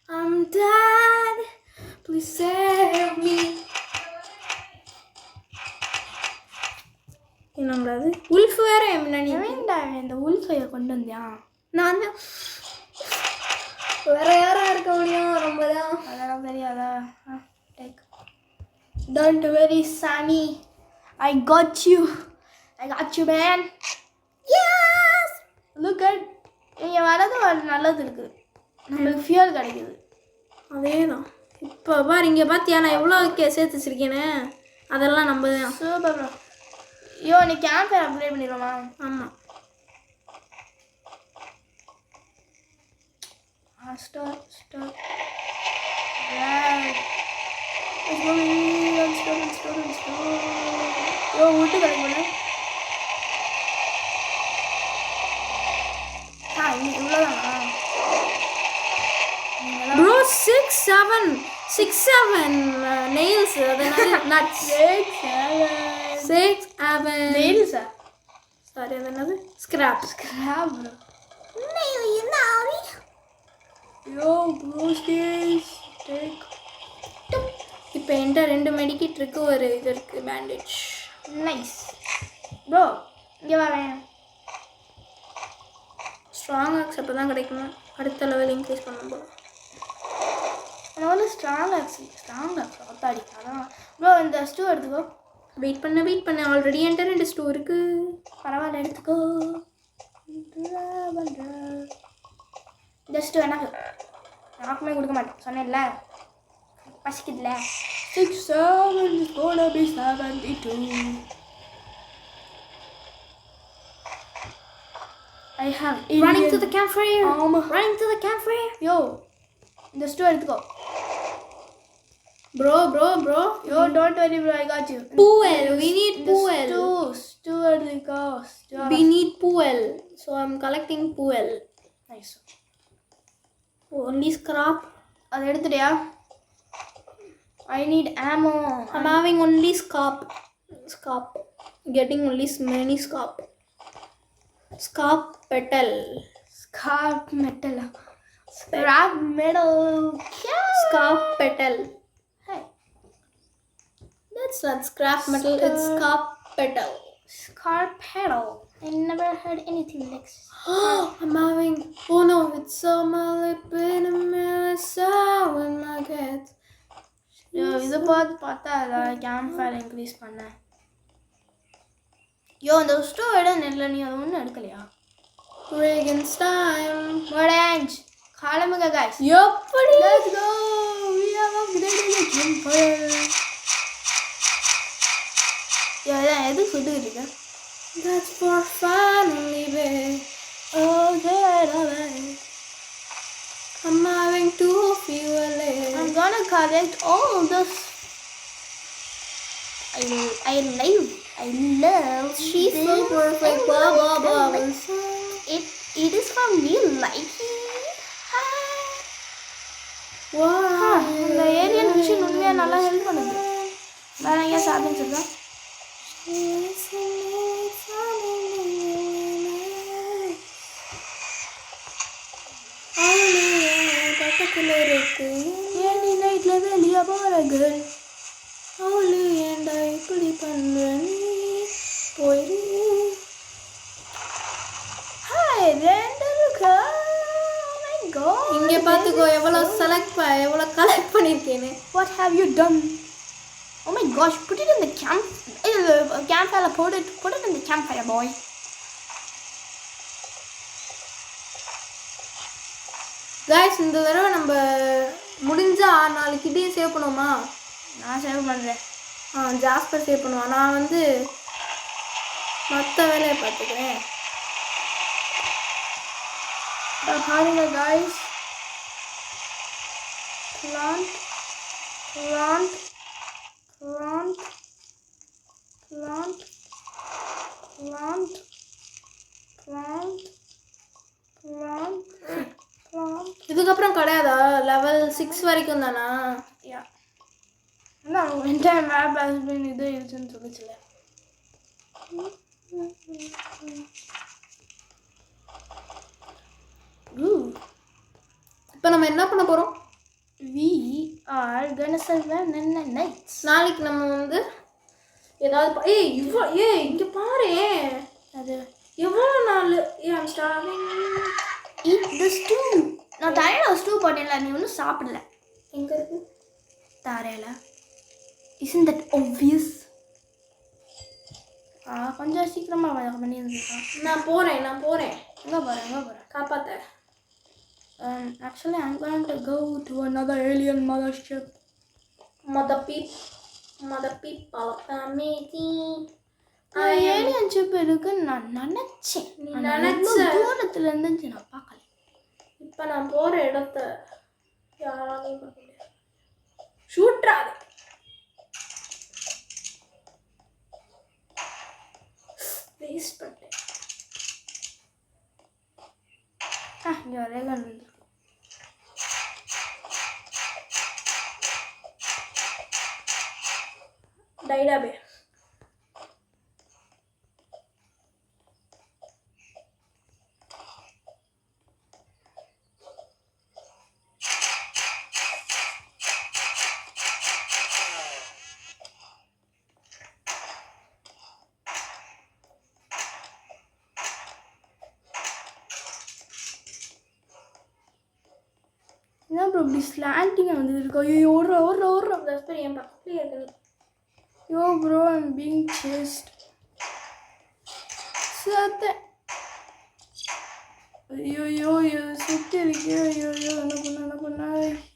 I'm dead. Please save me. என்னங்கிறது உல்ஃப் வேற முன்னாடி. வேண்டாம் இந்த உல்ஃபையை கொண்டு வந்தியான். நான் தான் வேற யாரா இருக்க முடியும். ரொம்ப தான் அதெல்லாம் தெரியாதா? டேக். டோன்ட் வெரி சானி. I got you man. Yes. Look at இங்கே வரது நல்லது இருக்குது. நம்மளுக்கு ஃபியூல் கிடைக்குது. அதே தான். இப்போ பாரு இங்கே பார்த்தியா நான் எவ்வளோ சேர்த்து வச்சிருக்கேனே. அதெல்லாம் நம்ம தான். Super bro. ஐயோ நீ கேம்ப் ஃபயர் அப்ளை பண்ணிடுவோமா? ஆமாம். ஸ்டார் ஐயோ விட்டு கிடைக்கணும். இவ்வளோதானா? Bro 6-7 nails. அதனால நட்ஸ் 6-7 நெயில்ஸா? சாரி அது என்னது? Scrap bro. யோ ப்ரோஸ்டேஸ் டேக். இப்போ என்கிட்ட 2 மெடிக்கிட் இருக்கு, ஒரு இது இருக்கு பேண்டேஜ். Nice bro. இங்கே வரேன். ஸ்ட்ராங் ஆக்ஸ் அப்போ தான் கிடைக்கணும். அடுத்த லெவல் இன்க்ரீஸ் பண்ணும் போது நான் வந்து ஸ்ட்ராங் ஆக்ஸ் ஒத்தாடி. அதான் ப்ரோ இந்த ஸ்டூ எடுத்துக்கோ. வெயிட் பண்ண ஆல்ரெடி என்கிட்ட 2 ஸ்டூ இருக்கு. பரவாயில்ல எடுத்துக்கோ. இந்த ஸ்டூ எனக்கு யாருக்குமே கொடுக்க மாட்டேன் சொன்னேன்ல. பசிக்குதுல 67 is gonna be 72. I have Running to alien the campfire. armor. Running to the campfire. Yo, the store எடுத்துக்கோ. Bro. Yo, don't worry bro, I got you. Fuel. We need fuel. Stew எடுத்துக்கோ. We need fuel. So I'm collecting fuel. Nice. Only scrap. அது எடுத்துட்டியா? I need ammo. I'm having only scrap. Getting only many scrap. Scrap petal. Scrap metal. Scrap metal. Scrap petal. Hey. That's not scrap metal. It's scrap petal. Scrap petal. I never heard anything like this. I'm having. Oh no! It's so my lip in a mirror. So in my head. Yo, இதை பார்த்தா அதான் camp fire increase பண்ணேன். யோ, அந்த stove இடம் நெல்ல நீ அதை ஒன்றும் எடுக்கலையா? Reagan's time. Orange. கிளம்புங்க guys. எப்படி? Let's go. We have upgraded the campfire. யோ, இதான் எதுக்கு சுட்டுக்கிட்டு இருக்க? That's for finally, babe. Okay. I'm having to fuel it. I'm gonna collect all this. I love. She's so this. perfect. Blah blah blah. It is from me, like. Wow. இந்த Ariel machine உண்மையா நல்லா help பண்ணுது. வேற எங்க சாப்பிட்டு இருக்கா? பக்கத்துல இருக்கு. ஏனி நைட்ல வெளிய போறங்க. அவளு ஏண்டா இப்படி பண்ற நீ? போயிரு. ஹாய் ரெண்டருக்கு. Oh my god. இங்க பாத்துக்கோ எவ்வளவு collect பண்ணிருக்கேன்னு. What have you done? Oh my gosh, put it in the campfire. Put it in the campfire, boy. Guys, இந்த தடவை நம்ம முடிஞ்சா 4 கிட்டையும் சேவ் பண்ணுவோமா? நான் சேவ் பண்றேன். ஜாஸ்பர் சேவ் பண்ணுவான். நான் வந்து மற்ற வேலையை பார்த்துக்கிறேன். பாருங்க guys. Plant. இதுக்கப்புறம் கிடையாதா? லெவல் 6 வரைக்கும் தானா? Yeah. No, entire map has been இது இருக்குன்னு சொல்லுச்சுல. இப்போ நம்ம என்ன பண்ண போறோம்? We are gonna survive nights. நாளைக்கு நம்ம வந்து ஏதாவது இங்க பாரு. அது எவ்வளவு நாள் I'm starving. Eat the stew. நான் தரையில ஸ்டூ போட்டேன்ல, நீ ஒன்றும் சாப்பிடல. எங்க இருக்கு? தரையில. Isn't that obvious? கொஞ்சம் சீக்கிரமா பண்ணி இருந்துருக்கா. நான் போறேன். எங்க போறேன்? காப்பாத்த. Actually, I'm going to go to another alien mothership. Mother people amazing. Alien ship இருக்குன்னு நான் நினைச்சேன். தூரத்துல இருந்து நான் பார்க்கல. இப்போ நான் போற இடத்த யாராலையும் பார்க்க முடியாது. ஷூட்ராது. வேஸ்ட் பண்ணிட்டேன். இங்க ரேகன் வந்து டைடாபே. என்ன ப்ரோ இப்படி ஸ்லாண்டிங்காக வந்து இருக்கா? ஐயோ ஓடுறா. தஸ்பர் என் பக்கத்துலேயே இருக்கு நீ. யோ ப்ரோ ஐம் பீங் சேஸ்ட். சத்தேன். ஐயோ சுற்றி இருக்கு. ஐயோ என்ன பண்ண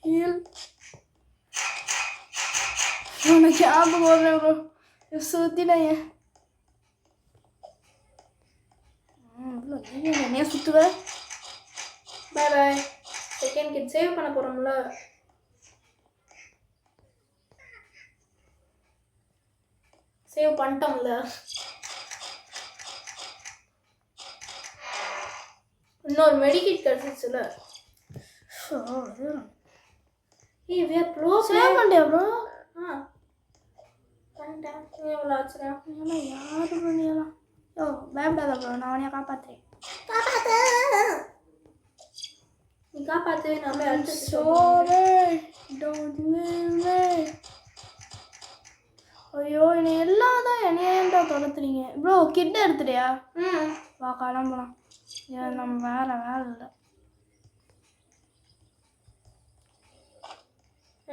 ஹீல். நான் கேம்பு போடுறேன் ப்ரோ. சுற்றிட்டேன் ஏன் என்னைய சுற்றுவேன். Bye bye. Second kit save பண்ண போகிறோம்ல. சேவ் பண்ணிட்டோம்ல. இன்னொரு மெடிக்கிட் கிடச்சிச்சுல. ஏய் வே ப்ரோ சேவ் பண்ணிட்டியா ப்ரோ? ஆ பண்ணிட்டேன். எவ்வளோ ஆச்சுடா? ஏன்னா யாரு பண்ணிடலாம். யோ பயப்படாத ப்ரோ, நான் உன்னைய காப்பாற்றுறேன். நீ காப்பாற்று. நம்ம அடுத்து Sorry, don't leave me. ஐயோ என்னை எல்லாம் தான் என்னையேண்டா துரத்துறீங்க ப்ரோ. கிட்ட எடுத்துட்டியா? வா கிளம்பலாம். ஏன் நம்ம வேலை இல்லை.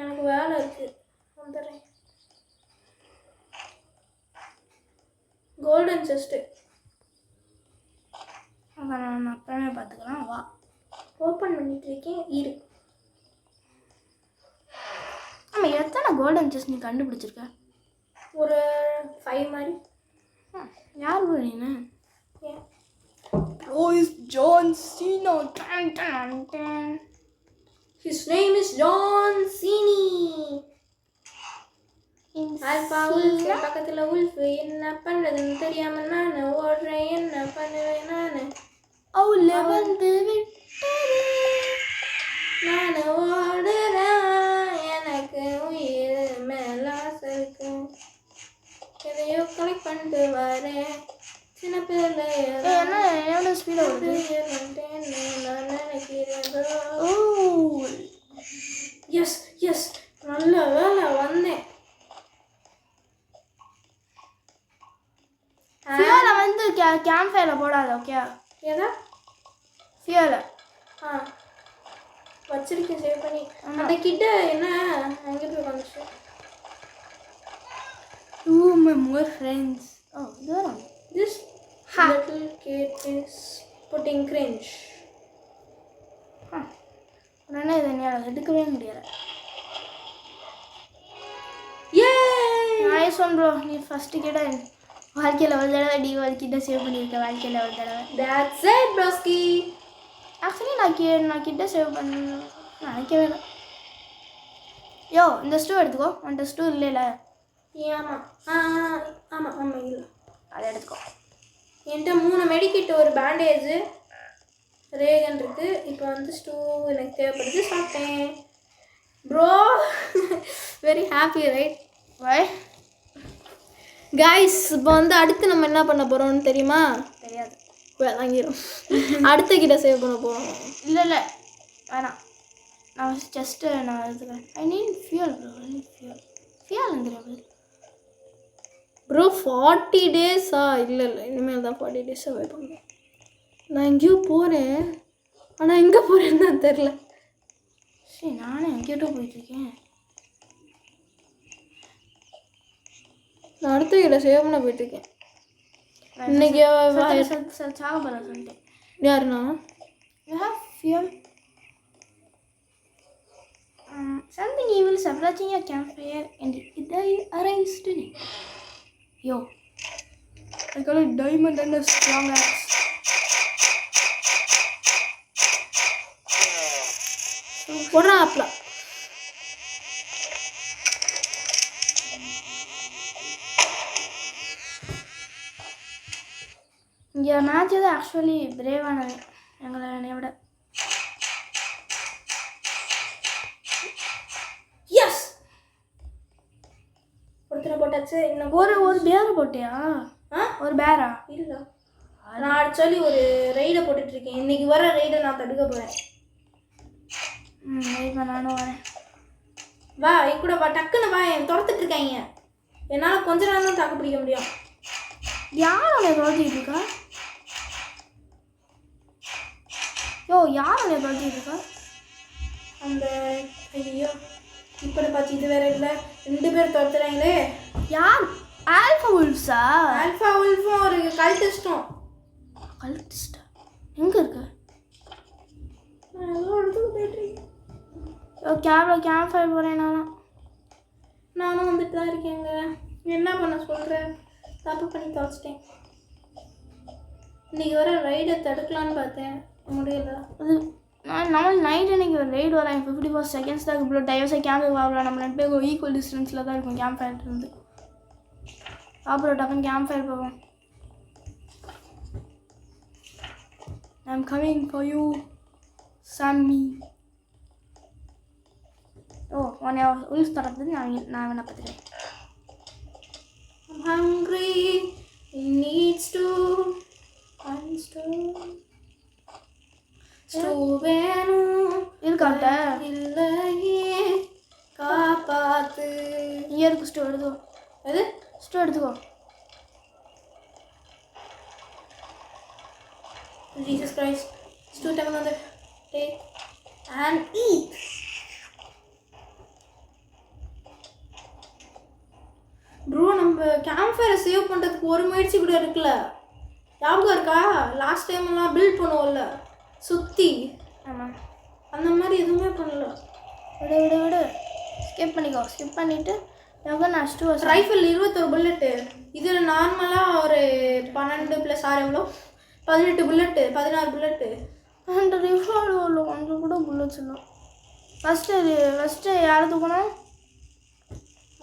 எனக்கு வேலை இருக்கு. வந்துடுறேன். கோல்டன் செஸ்ட்டு அதான் நான் அப்புறமே பார்த்துக்கலாம். வா ஓப்பன் பண்ணிட்டு இருக்கேன். இரு. நம்ம எத்தனை கோல்டன் செஸ் நீ கண்டுபிடிச்சிருக்க? ஒரு 5 மாதிரி. யார் ப்ரோ நீனு? ஏன் Oh, is John Cena. His name is John Cena. Alpha wolf பக்கத்துல உல்ஃப். என்ன பண்றதுன்னு தெரியாம நான் ஓடுறேன். என்ன பண்ணுவேன் நான்? அவள வந்து விட்டது. நான் ஓடுறேன். எனக்கு உயிர் மேல ஆசை இருக்கு. எதையோ கலெக்ட் பண்ணிட்டு வரேன். சின்ன பிள்ளை என்ன எவ்வளோ ஸ்பீடாக வருது? நான் நினைக்கிறேன். ஓ எஸ் எஸ், நல்ல வேலை வந்தேன். ஃபியூலை வந்து கேம்ப் ஃபயரில் போடாத. ஓகே ஏதா ஃபியூலை வச்சிருக்கேன் சேவ் பண்ணி. அந்த கிட்ட என்ன அங்கே போய் வந்துச்சு. Two more friends. Oh, there are. This little kid is putting cringe. உடனே இதை என்னால் எடுக்கவே முடியலை. Nice one bro. நீ ஃபஸ்ட்டு கிட்ட வாழ்க்கையில் ஒரு தடவை வாழ்க்கிட்ட சேவ் பண்ணியிருக்க. வாழ்க்கையில் ஒரு தடவை. That's it, broski. ஆக்சுவலி நான் கிட்ட சேவ் பண்ண நினைக்கவே இல்லை. யோ இந்த ஸ்டூ எடுத்துக்கோ. உன்ட்ட ஸ்டூ இல்லைல்ல? ஆமாம் ஆமாம் ஆமாம் இல்லை. அதை எடுத்துக்கோ. என்கிட்ட 3 மெடிக்கிட், ஒரு பேண்டேஜு, ரேகன் இருக்குது. இப்போ வந்து ஸ்டூ எனக்கு தேவைப்படுது. சாப்பிட்டேன் bro. Very happy right? Why guys, இப்போ வந்து அடுத்து நம்ம என்ன பண்ண போகிறோம்னு தெரியுமா? தெரியாது. வாங்கிடும். அடுத்த கிட்ட சேவ் பண்ண போகிறோம். இல்லை இல்லை வேணாம். நான் ஜஸ்ட்டு நான் எடுத்துக்கிறேன். I need fuel bro. Fuel வந்துடும் ப்ரோ. 40 டேஸா? இல்லை இனிமேல் தான் 40 டேஸாக வெயிட் பண்ணுறேன். நான் எங்கேயோ போகிறேன், ஆனால் எங்கே போகிறேன்னு தான் தெரில. சரி நானே எங்கேட்டோ போயிட்டுருக்கேன். நான் அடுத்த கிட்ட சேவ் பண்ண போயிட்டுருக்கேன். இன்னைக்கு சாக போகிற சொல்லிட்டேன். யாருண்ணா? You have fuel. Something evil is approaching your campfire and it arrives today. Yo, I got a diamond and a strong axe. போடுறான் ஆப்ல. இங்கே மேட்ச் தான் ஆக்சுவலி பிரேவானது எங்களை என்னை விட. எஸ், ஒருத்தனை போட்டாச்சு. இன்னும் ஒரு பேரை போட்டியா? ஒரு பேரா? இல்லை, நான் ஆக்சுவலி ஒரு ரெய்டை போட்டுட்ருக்கேன். இன்னைக்கு வர ரெய்டை நான் தடுக்க போகிறேன். வெயிட் நானும் வரேன். வா என் கூட வா, டக்குன்னு வா. என் துரத்துட்டு இருக்காங்க. என்னால் கொஞ்ச நேரம் தான் தாக்கு பிடிக்க முடியும். யார் அவனை துரத்திட்டு இருக்கா? யோ யார் அவனை துரத்திட்டு இருக்கா? அந்த ஐயோ இப்படி பார்த்து இது வேற இல்லை, 2 பேர் துரத்துறாங்களே. யார்? ஆல்ஃபா உல்ஃப்ஸா? ஆல்ஃபா உல்ஃபும் ஒரு கல்டிஸ்டும். கல்டிஸ்டா எங்கே இருக்கு? நான் ஏதோ இடத்துக்கு போயிட்டுருக்கேன். கேம்ப் ஃபயர் போகிறேன் நானும். நானும் வந்துட்டு தான் இருக்கேங்க. என்ன பண்ண சொல்கிறேன்? தப்பு பண்ணி தொலைச்சிட்டேன். இன்றைக்கி வர ரைடை தடுக்கலான்னு பார்த்தேன், முடியல. அது நம்ம நைட் அன்னைக்கு ஒரு ரைடு வரேன். 54 செகண்ட்ஸ் தான் இவ்வளோ டைவர்ஸாக கேம்புக்கு வாங்கலாம். நம்ம 2 பேரும் ஈக்குவல் டிஸ்டன்ஸில் தான் இருக்கும் கேம்ப் ஃபயர் இருந்து. அப்புறம் டக்குன்னு கேம்ப் ஃபயர் போவோம். I am coming for you சாமி. ஓ உன்னை உயிர் தரது நான் வேணா பார்த்துக்கிறேன். I'm hungry, it needs to uninstall. Stove வேணும் இருக்காட்ட இல்லையே காப்பாத்து. இங்கே இருக்கு ஸ்டோவ் எடுத்துக்கோ. எது ஸ்டோவ் எடுத்துக்கோ. Jesus Christ. Stu, take another. Take and eat. Bro நம்ம கேம்ப் ஃபயரை சேவ் பண்ணுறதுக்கு ஒரு முயற்சி கூட எடுக்கல. ஞாபகம் இருக்கா? லாஸ்ட் டைம்லாம் பில்ட் பண்ணுவோம்ல சுற்றி, ஆமாம் அந்த மாதிரி எதுவுமே பண்ணல. விடு விடு விடு ஸ்கிப் பண்ணிக்கோ. ஸ்கிப் பண்ணிவிட்டு எவ்வளோ நான் ஸ்டூ ரைஃபிள் 21 புல்லட்டு. இதில் நார்மலாக ஒரு 12 + 6 எவ்வளோ 18 புல்லட்டு 16 புல்லட்டு. அந்த ரிஃபார்டு கொஞ்சம் கூட புல்லட்ஸ் இல்லை. ஃபஸ்ட்டு யாரை தூக்கணும்?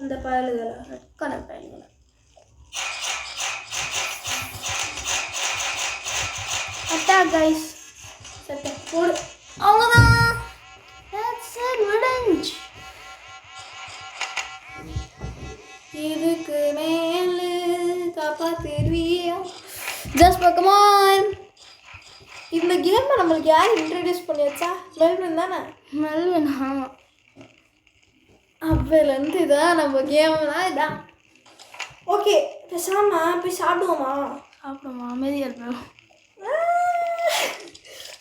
அந்த பயலுகளை ரெட் கலர் பயல்களை. Attack guys. சட்டை போடு. அவ்வளோதான். That's it, revenge. இதுக்கு மேலே காப்பாத்திருவியோ. Just come on. இந்த கேமை நம்மளுக்கு யார் இன்ட்ரடியூஸ் பண்ணி வச்சா? மெல்வின் தானே? மெல்வின். ஆமாம் அப்போலேருந்து இதான் நம்ம கேம்னா இதான். ஓகே பேசாமல் போய் சாப்பிடுவோமா? சாப்பிடுமா? அமைதியாக இருப்போம்.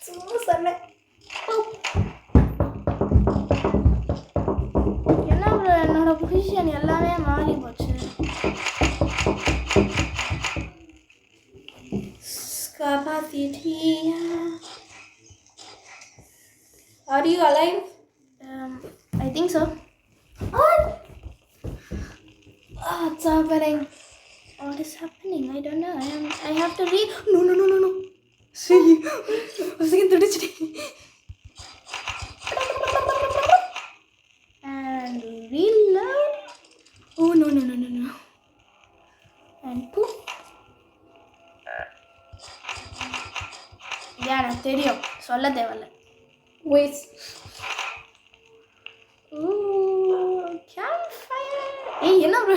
சும்மா சொன்னேன். என்ன ப்ரோ என்னோட பொசிஷன் எல்லாமே மாறி போச்சு. காப்பாத்திட்டியா? Are you alive? I think so. What's happening? What is happening? I don't know. I have to read. No. See, I was thinking and reload. Oh no. And poof. Yeah, எனக்கு தெரியும், சொல்ல தேவையில்ல. Wait. Ooh, campfire. ஏய் என்ன bro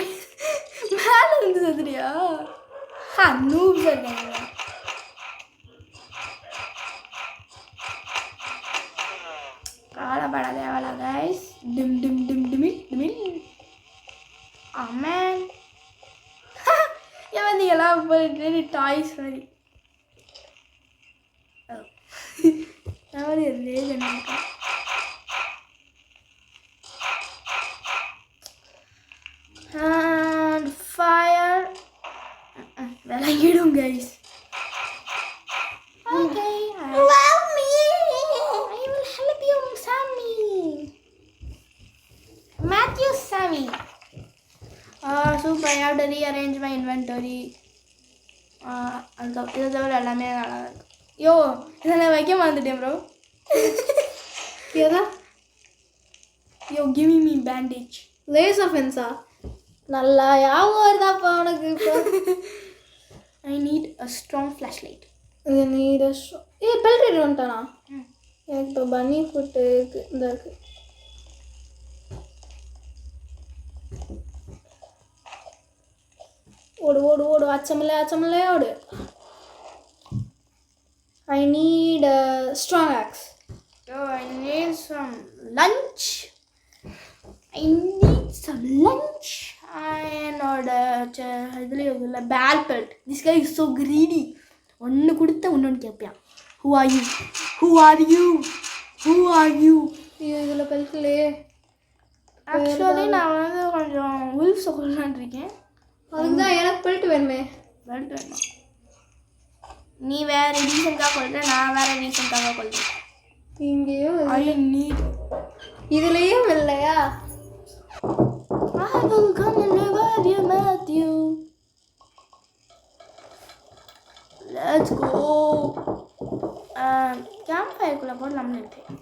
மேலே இருந்து சதுரியா? Noobs இருக்காங்க. கவலைப்பட தேவையில்ல கைஸ். டிமில். ஆமேன் ஏன் வந்தீங்களா போயிட்டு டாய்ஸ் மாதிரி. நான் வந்து லேசன் இருக்கேன். And fire. விளங்கிடும் guys. Okay. Love me. I will help you, Sammy. Matthew Sammy. Super. I have to rearrange my inventory. அதுக்கு இதை தவிர எல்லாமே நல்லா இருக்கு. யோ இதை நான் வைக்க மறந்துட்டேன் ப்ரோ. எதா? யோ கிவ் மீ பேண்டேஜ். லேசர் ஃபென்ஸா? நல்லா ஞாபகம் வருதாப்பா உனக்கு இப்போ? I need a strong flashlight. இது நீட பெல்ட் வந்துட்டானா? எனக்கு இப்போ பன்னி ஃபுட்டு இந்த இருக்கு. ஓடு அச்சமில்லை ஓடு. I need a strong axe. So I need some lunch. என்னோட இதுலேயே இல்லை பேல் belt. This guy is so greedy. ஒன்று கொடுத்தா இன்னொன்று கேட்பியான். Who are you? இதில் பெல்ட்லையே ஆக்சுவலி நான் வந்து கொஞ்சம் உல்ஃப்ஸை கொள்ளலான் இருக்கேன். அதுக்கு தான் எனக்கு பெல்ட் வேணுமே. பெல்ட் வேணும். நீ வேறு ரீசனுக்காக கொள்கிற, நான் வேறு ரீசனுக்காக கொள்கிறேன். இங்கேயும் I need. இதுலேயும் இல்லையா? I will come and revive you, Matthew. Let's go. Campfire குள்ள போடலாம்னு நினைக்கிறேன்.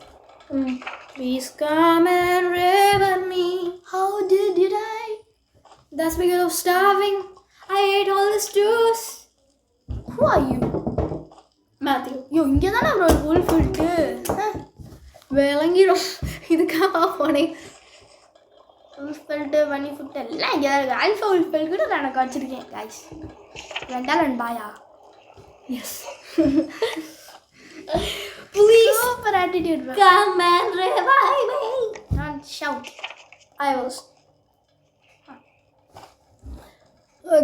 Please come and revive me. How did you die? That's because of starving. I ate all the stews. Who are you? Matthew. யோ இங்கே தானே bro wolf இருக்கு. விளங்கிடும். இதுக்காக போனேன். wolf belt bunny foot எல்லாம் இங்கே தான் இருக்கு. ஆல்ஃபா wolf belt கூட நான் எனக்கு வச்சிருக்கேன் guys. ரெண்டாலன் paya. Yes. Please Super attitude bro. come and revive me. Don't shout. I was.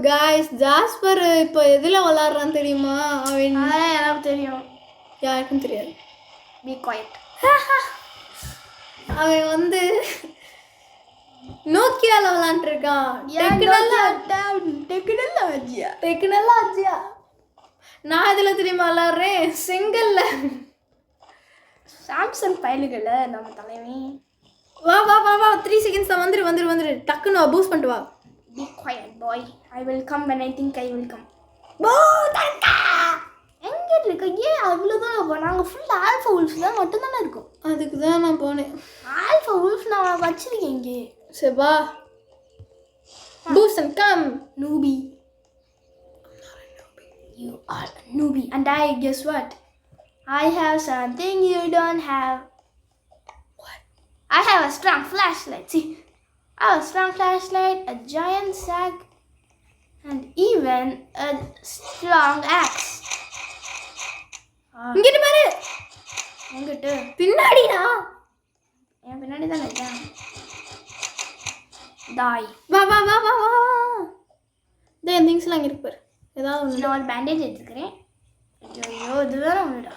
Guys, Jasper இப்போ எதில் விளாட்றான்னு தெரியுமா? அவன் அதெல்லாம் எனக்கு தெரியும். யாருக்கும் தெரியாது. Be quiet. அவன் வந்து நோக்கியால விளாண்டுருக்கான். டெக்னாலஜியா. நான் இதில் தெரியுமா விளாட்றேன்? செங்கல்ல. சாம்சங் பயலுகள நம்ம தலைவன். வா 3 செகண்ட்ஸ் தான். வந்துரு டக்குன்னு பூஸ்ட் பண்ணிட்டு வா. Be quiet boy. I will come when I think I will come. எங்கே இருக்கு? ஏன் அவ்வளோதான்? நாங்கள் ஃபுல்லாக ஆல்ஃபா wolf தான் மட்டும்தானே இருக்கும். அதுக்கு தான் நான் போனேன். ஆல்ஃபா wolf நான் வச்சிருக்கேன் இங்கே. சரி வா. Boost and come. Newbie. You are a newbie. And I guess what? I have something you don't have. What? I have a strong flashlight. See, I have a strong flashlight, a giant sack, and even a strong axe. இங்கிட்டு பாரு. எங்கிட்டு? பின்னாடிடா. என் பின்னாடி தான் இருக்கேன். Die. வா. இந்த திங்ஸ்லாம் அங்கே இருக்கு பாரு. ஏதாவது ஒன்று. நான் ஒரு பேண்டேஜ் எடுத்துக்கிறேன். ஐயோ இது வேற ஒன்றுடா.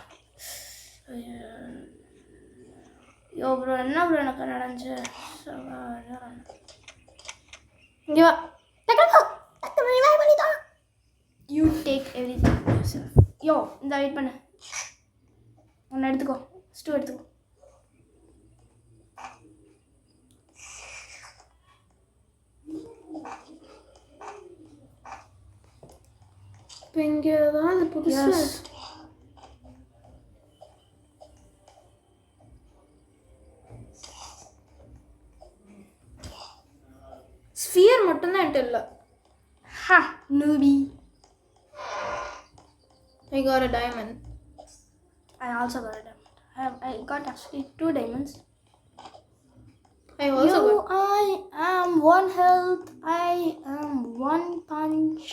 ஐயோ ப்ரோ என்ன ப்ரோ எனக்கு நடந்துச்சு. இங்கே வா. You take everything yourself. Yo இந்த வெயிட் பண்ணு. ஒன்று எடுத்துக்கோ. ஸ்டூ எடுத்துக்கோ. இப்போ இங்கே ஏதாவது புதுசு. ஸ்பியர் மட்டும்தான் என்கிட்ட இல்லை. Ha, newbie. I got a diamond. I also got a diamond. I got actually 2 diamonds. I also Yo, got. I am 1 health. I am 1 punch.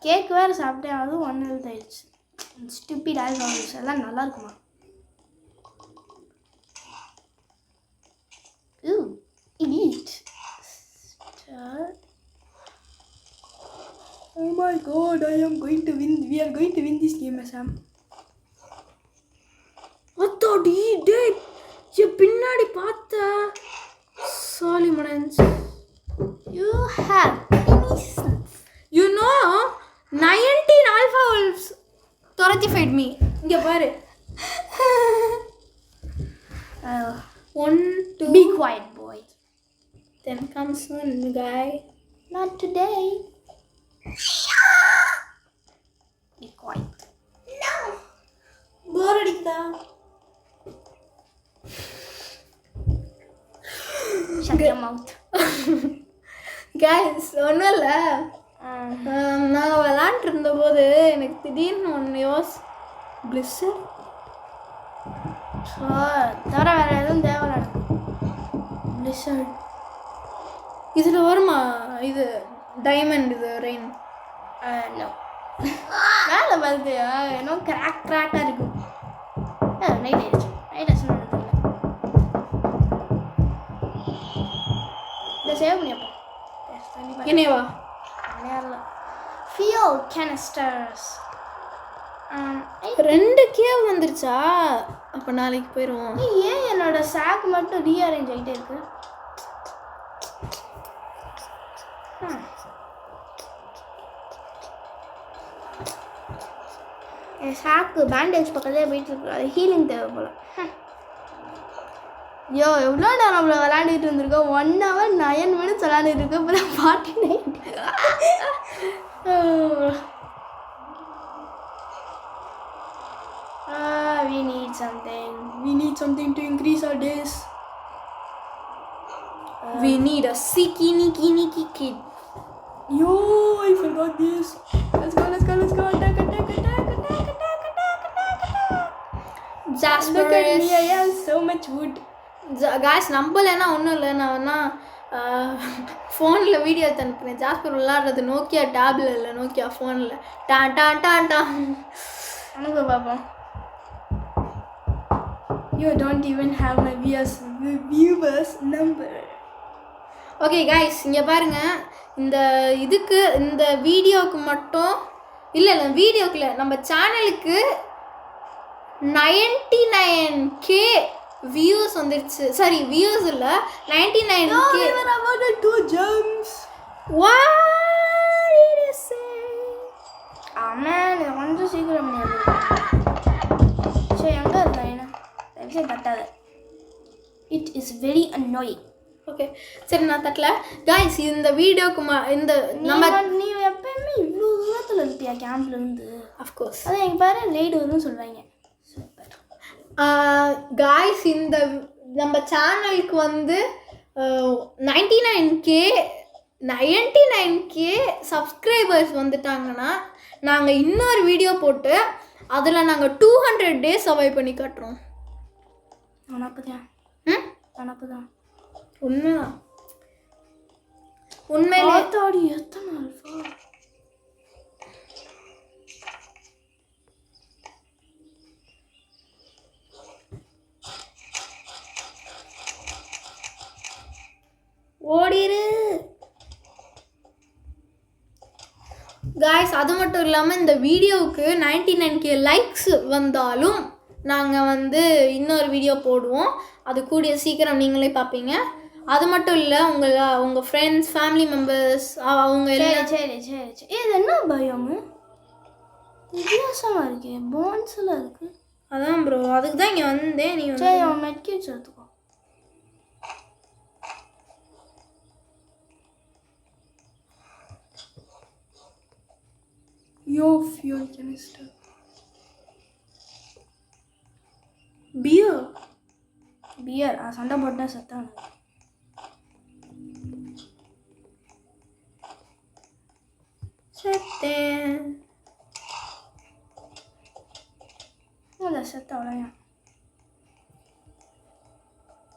Cake வேறு சாப்பிட்டேன். அதுவும் 1 health ஆயிடுச்சு. ஸ்டூபிட் ஆல்ஃபா எல்லாம் நல்லா இருக்குமா? Ooh, elite. Oh my god, I am going to win. We are going to win this game, Sam. அத்தாடி டேய் பின்னாடி பார்த்தா சாலிமனன்ஸ். You have innocence. You know 19 alpha wolves terrified me. இங்க பாரு. 1 2. Be quiet, boy. Then come soon, guy. Not today. Be quiet. No. Bore அடிக்குதா? Shut your mouth. Guys, ஒன்றும் இல்லை. நான் விளாண்டுட்டு இருந்தபோது எனக்கு திடீர்னு ஒன்று பிளிஸர் தவிர வேறு எதுவும் தேவை. பிளிஸர் இதில் வருமா? இது டைமண்ட், இது ரெயின். நோ வேலை வருது. ஏன்னோ கிராக்காக இருக்கும். நைட் ஆயிடுச்சு. நைட் ஆச்சு நடக்கல. இதை சேவ் பண்ணியப்போ என்னவா? Fuel canisters. 2 கேவ் வந்துருச்சா? அப்போ நாளைக்கு போயிடுவோம். ஏன் என்னோட சாக் மட்டும் ரீஅரேஞ்ச் ஆகிட்டே இருக்கு? என் சாக்கு பேண்டேஜ் பக்கத்துலேயே போயிட்டு இருக்கு. அது ஹீலிங் தேவை போல. ஐயோ எவ்வளோ நேரம் நம்மள விளையாண்டுட்டு இருந்திருக்கோம் 1 hour 9 minutes விளையாண்டுட்டு இருக்கோம் இப்போ தான் 49 we need something to increase our days. We need a Niki kid. Yo, I forgot this. Let's go. Attack. Jasper Look at is... me, I have so much wood. guys நம்பலைன்னா ஒன்றும் இல்லை. நான் வேணா ஃபோனில் video அனுப்புகிறேன். Jasper விளாட்றது Nokia table இல்லை, Nokia ஃபோனில். Don அனுப்ப பார்ப்போம். You don't even have my viewers number. Okay guys, இங்கே பாருங்கள். இந்த வீடியோவுக்கு மட்டும் இல்லை வீடியோக்குள்ள நம்ம சேனலுக்கு 99K வியூஸ் வந்துருச்சு. சாரி வியூஸ் இல்லை, 99K. about 2 gems. What did you say? ஆமாம் கொஞ்சம் சீக்கிரம் பண்ணியாது. சரி எங்கே இருக்கா என்ன தயவுசெய்து தட்டாது. It is very annoying. Okay சரி நான் தட்டல. guys இந்த வீடியோக்கு இந்த நம்ம நீ எப்பயுமே இவ்வளோ தூரத்தில் இருப்பியா கேம்ப்லேருந்து? அஃப்கோர்ஸ் அதான் எங்கள் பேர ரைடு வரும்னு சொல்கிறாங்க. guys இந்த நம்ம சேனலுக்கு வந்து 99K சப்ஸ்கிரைபர்ஸ் வந்துட்டாங்கன்னா நாங்கள் இன்னொரு வீடியோ போட்டு அதில் நாங்கள் 200 days சர்வை பண்ணி காட்டுறோம். உனக்குதான் உண்மைதான். உண்மையிலே தாடி எத்தனை அல்ஃபா? ஓடிரு காய்ஸ். அது மட்டும் இல்லாமல் இந்த வீடியோவுக்கு 99K லைக்ஸ் வந்தாலும் நாங்கள் வந்து இன்னொரு வீடியோ போடுவோம். அது கூடிய சீக்கிரம் நீங்களே பார்ப்பீங்க. அது மட்டும் இல்லை உங்கள் ஃப்ரெண்ட்ஸ் ஃபேமிலி மெம்பர்ஸ் அவங்க எல்லாம். சரி இது என்ன பயோமு வித்தியாசமாக இருக்கு, போன்ஸ் எல்லாம் இருக்கு. அதான் ப்ரோ அதுக்கு தான் இங்கே வந்தேன். நீ வந்து சரி அவன் மெட்கிட்ஸ் எடுத்துக்கோ. Your fuel canister. பியர் சண்டை போட்டா செத்தான். செத்த அவ்வளோயா.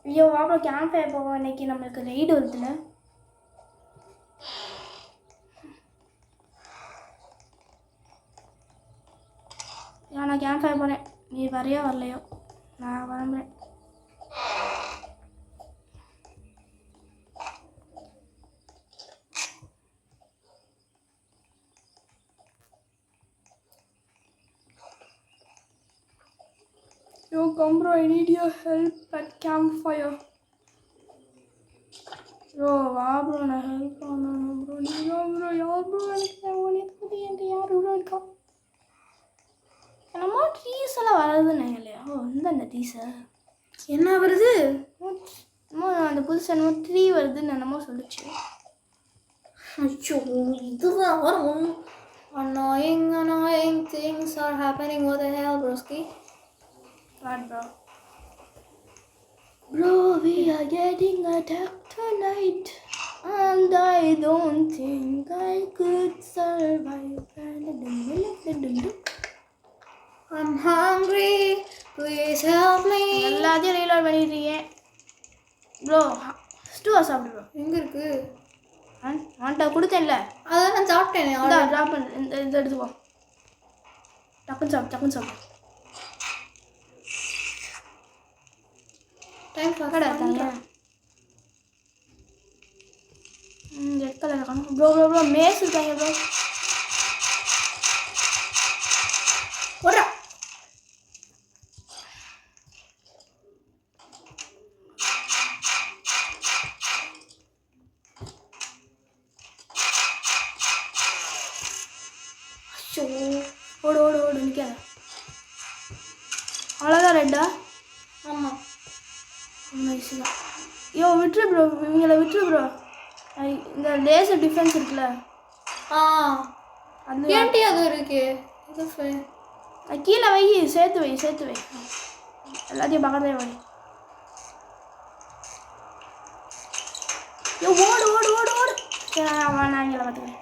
ஐயோ அப்புறம் கேம்ப் ஃபயர் போவோம். இன்னைக்கு நம்மளுக்கு ரைடு வருதுல. நான் கேம்ப் ஃபயர் போகிறேன். நீ வரையோ வரலையோ நான் வரம்புறேன். Yo, come bro, I need your help at campfire. Bro, வா bro, நான் ஹெல்ப் பண்ணணும் bro. நீ வா bro, யார் bro எனக்கு உனக்கு என்கிட்ட யார் bro இருக்கா? என்னமோ ட்ரீஸ் எல்லாம் வருதுன்னு இல்லையா? ஓ இந்த ட்ரீஸா என்ன வருது? அந்த புதுசு என்னமோ ட்ரீ வருதுன்னு என்னமோ சொல்லிச்சு. ஐயோ இதுதான் வரும். Annoying things are happening. What the hell, broski? What bro? Bro, we are getting attacked tonight, and I don't think I could survive. I'm hungry. Please help me. எல்லாத்தையும் ரீலோட் பண்ணிடுறீங்க ப்ரோ. ஸ்டூவா சாப்பிடு bro. எங்கே இருக்கு? அவன்கிட்ட கொடுத்தேன்ல, அதான் நான் சாப்பிட்டேனே. Drop பண்ணு. இந்த எடுத்துக்கோ. டக்குன்னு சாப்பிடு. டைம் கடை இருக்காங்க. ரெட் கலர் இருக்காங்க ப்ரோ. மேஸ் இருக்காங்க ப்ரோ. போடுறா. ஓடு நிற்காத. அவ்வளோதான் ரெட்டா? ஆமாம் நைஸ். வச்சுக்கலாம். ஐயோ விட்டுரு ப்ரோ, இவங்களை விட்டுரு ப்ரோ. இந்த லேசர் டிஃபென்ஸ் இருக்குல்ல ஆ அது ஏன்டி அது இருக்கு இது fine. கீழே வை, சேர்த்து வை எல்லாத்தையும் பக்கத்துல வை. ஐயோ ஓடு ஓடு ஓடு ஓடு. சரி நான் இங்கே பார்த்துக்கிறேன்.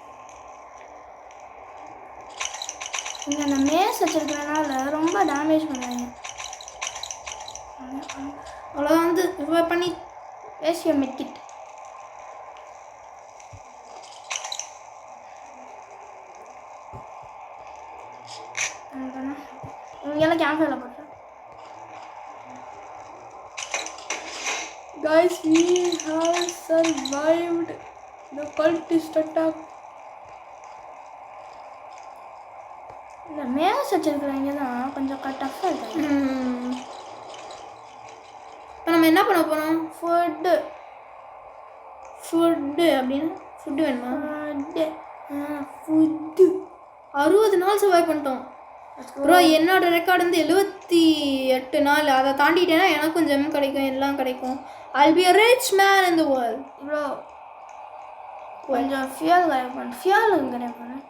இங்கே அந்த மேஸ் வச்சிருக்கிறனால ரொம்ப டேமேஜ் பண்ணுறாங்க. அவ்வளோதான் வந்து இவ்வளோ பண்ணி ஏசியா மெட்கிட். இவங்கெல்லாம் கேம்ப்ல போட்டேன். Guys, we have survived the cultist attack. இந்த மேஸ் வச்சிருக்கிறவங்க தான் கொஞ்சம் டஃப்பாக இருக்காங்க. இப்போ நம்ம என்ன பண்ண போகிறோம்? ஃபுட்டு அப்படின்னா ஃபுட்டு வேணுமா? ஃபுட்டு 60 நாள் சர்வை பண்ணிட்டோம் ப்ரோ. என்னோட ரெக்கார்டு வந்து 78 நாள். அதை தாண்டிட்டேன்னா எனக்கும் ஜெம் கிடைக்கும், எல்லாம் கிடைக்கும். I'll be a rich man in the world. Bro கொஞ்சம் ஃபியூல் கலெக்ட் பண்ண. ஃபியூல் கலெக்ட் பண்ணேன்.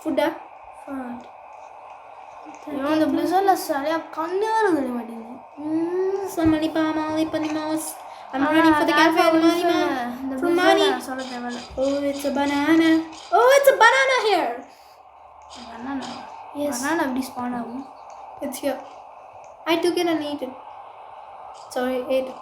ஃபுட்டா இவன் இந்த பிளிசரில் சரியாக கண்ணே தெரிய மாட்டேங்குது. Somebody Mali Panimos. I'm running for the cafe. From Mani. சொல்ல தேவையில்ல. Oh, it's a banana. Oh, it's a banana here. banana. Yes. Banana அப்படி ஸ்பான் ஆகும். It's here. I took it and ate it. Sorry, ate it.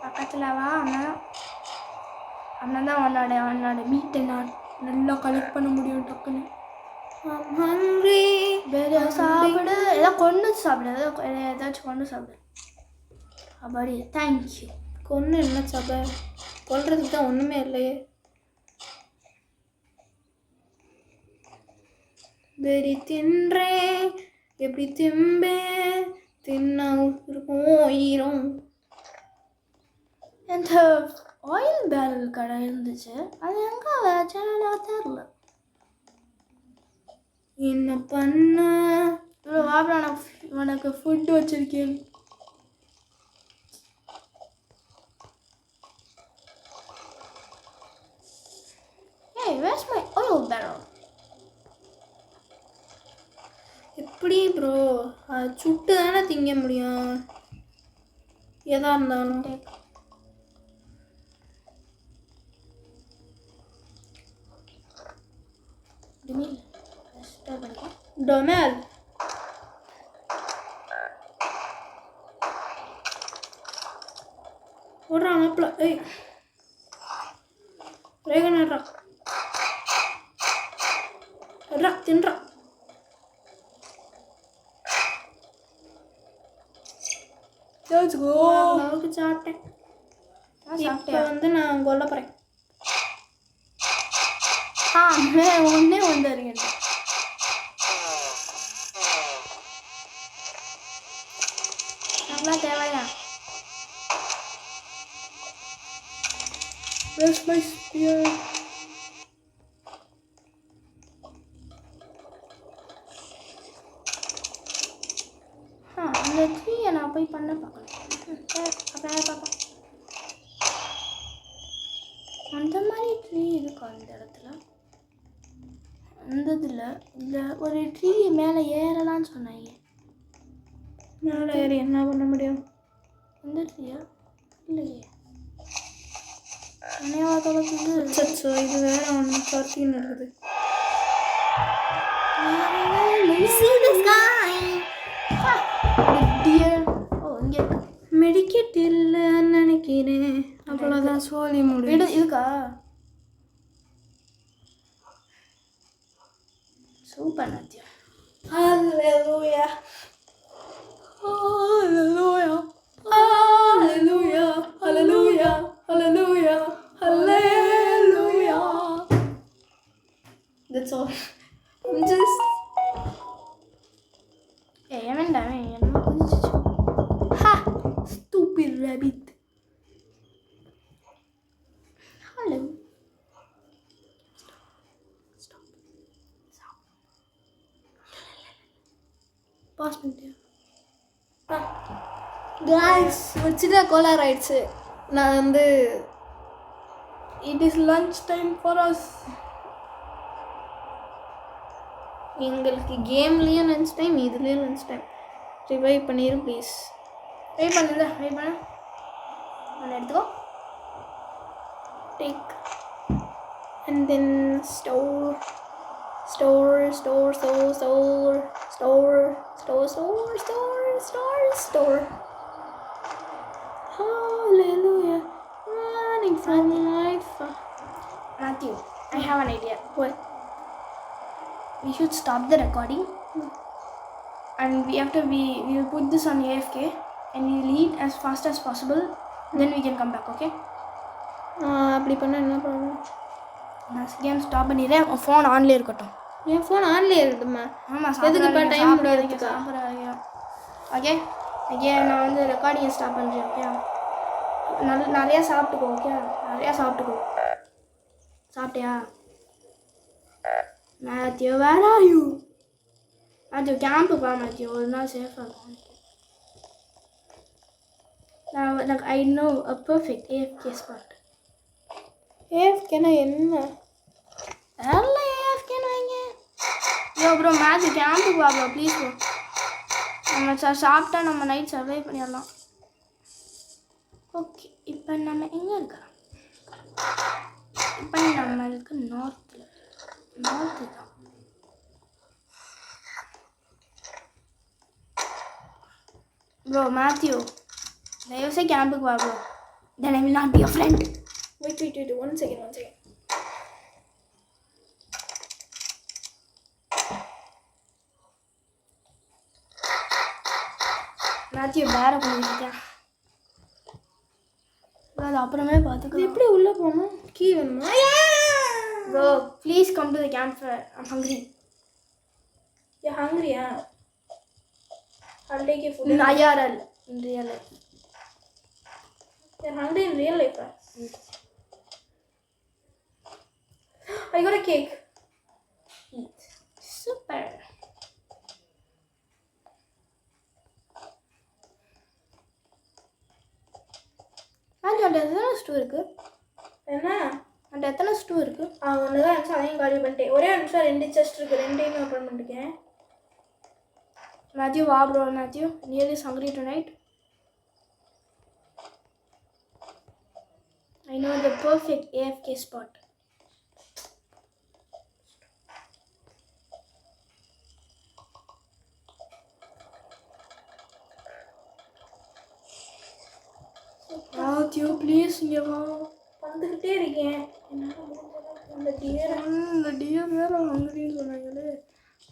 பக்கத்தில் வா. அண்ணன் தான் அவனோட மீட்டை நான் நல்லா கலெக்ட் பண்ண முடியும் டக்குன்னு. I'm hungry. வேறு சாப்பிடு, ஏதாவது கொண்டு சாப்பிடு, ஏதாச்சும் கொண்டு சாப்பிடு. அப்படி தேங்க்யூ. கொன்று என்ன சாப்பிட? கொல்றதுக்கு தான் ஒன்றுமே இல்லையே. வெறி தின்றேன் எப்படி திம்பே தின்ன இருக்கும் ஈரம். இந்த ஆயில் பேரல் கடை இருந்துச்சு, அது எங்கே வச்சேன்னு தெரில. என்ன பண்ண? இவ்வளோ வாப்பா, நான் உனக்கு ஃபுட்டு வச்சுருக்கேன். Hey, where's my oil barrel? எப்படி ப்ரோ? அது சுட்டு தானே திங்க முடியும் எதா இருந்தாலும். டொமேல் ஓடுறா மாப்பிள்ள. ஏய் ரேகனாடுறா வர்றா தின்றா. அளவுக்கு சாப்பிட்டேன். இப்போ வந்து நான் கொல்ல போகிறேன். ஒன்றே ஒன்று இருக்கேன். நல்லா தேவையா? Where's my spear? அந்த ட்ரீயை நான் போய் பண்ண பார்க்கணும். அப்படியே பார்ப்பேன். அந்த மாதிரி ட்ரீ இருக்கும் அந்த இடத்துல. அந்த இதில் இல்லை ஒரு ட்ரீ மேலே ஏறலான்னு சொன்னாங்க. மேலே ஏறி என்ன பண்ண முடியும்? இந்த ட்ரீயா இல்லையே, நினைவாக சச்சோ இது வேற ஒன்று கருத்தின்னு இருக்குது. மெடிக்கெட் இல்லைன்னு நினைக்கிறேன். அவ்வளோதான் சொல்லி முடியும். இருக்கா? Super நாத்தியா. Hallelujah. Hallelujah. Hallelujah. Hallelujah. Hallelujah. Hallelujah. That's all. I'm just. Hey, வேண்டாம் என்ன குதிச்சு. Ha! Stupid rabbit. Hello. Stop. Pass பண்ணிட்டியா? காய்ஸ் வச்சுட்டா கோளாறு ஆயிடுச்சு. நான் வந்து it is lunch time for us. எங்களுக்கு கேம்லேயும் லஞ்ச் டைம், இதுலேயும் லஞ்ச் டைம். ரிவைவ் பண்ணிடு ப்ளீஸ். வெயிட் பண்ணுங்க, வெயிட் பண்ண. ஒன்று எடுத்துக்கோ. Take and then store. Hallelujah. Running from life. Matthew, I have an idea. What? We should stop the recording and we will put this on AFK and we'll eat as fast as possible. Then we can come back, okay? அப்படி பண்ணால் என்ன problem? நான் game stop பண்ணிடுறேன். உன் phone ஆன்லேயே இருக்கட்டும். என் phone ஆன்லேயே இருக்குமா? ஆமாம், எதுக்குப்பா டைம் முடியாதுக்கா? சாப்பிட்றாங்க. ஓகே ஓகே, நான் வந்து ரெக்கார்டிங்கை ஸ்டாப் பண்ணுறேன். ஓகே, நிறையா சாப்பிட்டுக்கோ. ஓகே, நிறையா சாப்பிட்டுக்கோ. சாப்பிட்டியா? Matthew, where are you? Matthew, கேம்புப்பா மேத்யூ, ஒரு நாள் சேஃபாக இருக்கும். நான் I know a perfect AFK spot. ஏஃப்கேனா என்ன? எல்லாம் AFKன்னு வைங்க. யோ ப்ரோ, மேத்யூ கேம்புக்கு வா ப்ரோ, ப்ளீஸ் ப்ரோ. நம்ம சாப்பிட்டா நம்ம நைட் சர்வை பண்ணிடலாம். ஓகே, இப்போ நம்ம எங்கே இருக்கோம்? இப்போ நம்மளுக்கு நார்த்து தான். ப்ரோ மேத்யூ, தயவுசே கேம்புக்கு வா bro. Then I will not be your friend. Wait, one second. Matthew வேற பண்ணிருக்கியா? அது அப்புறமே பார்த்துக்கலாம். எப்படி உள்ளே போகணும்? கீ வேணுமா? Bro please come to the camp fire. I'm hungry. You're hungry, huh? I'll take you food. IRL, in real life. You're hungry in real life, huh? I got a cake. Eat. Super. Matthew, அந்த எத்தனை ஸ்டூ இருக்கு? என்ன? அந்த எத்தனை ஸ்டூ இருக்கு? ஒன்று தான் இருந்துச்சு, அதையும் காலி பண்ணிட்டேன். ஒரே நிமிஷம் 2 செஸ்ட் இருக்குது, 2டையும் ஓப்பன் பண்ணிருக்கேன். Matthew, wow bro, Matthew, nearly hungry tonight. I know the perfect AFK spot. Matthew, please, இங்க வா. வந்துக்கிட்டே இருக்கேன். என்னால் முடிஞ்ச இந்த டியர் வேற ஹங்கரின்னு சொன்னாங்களே.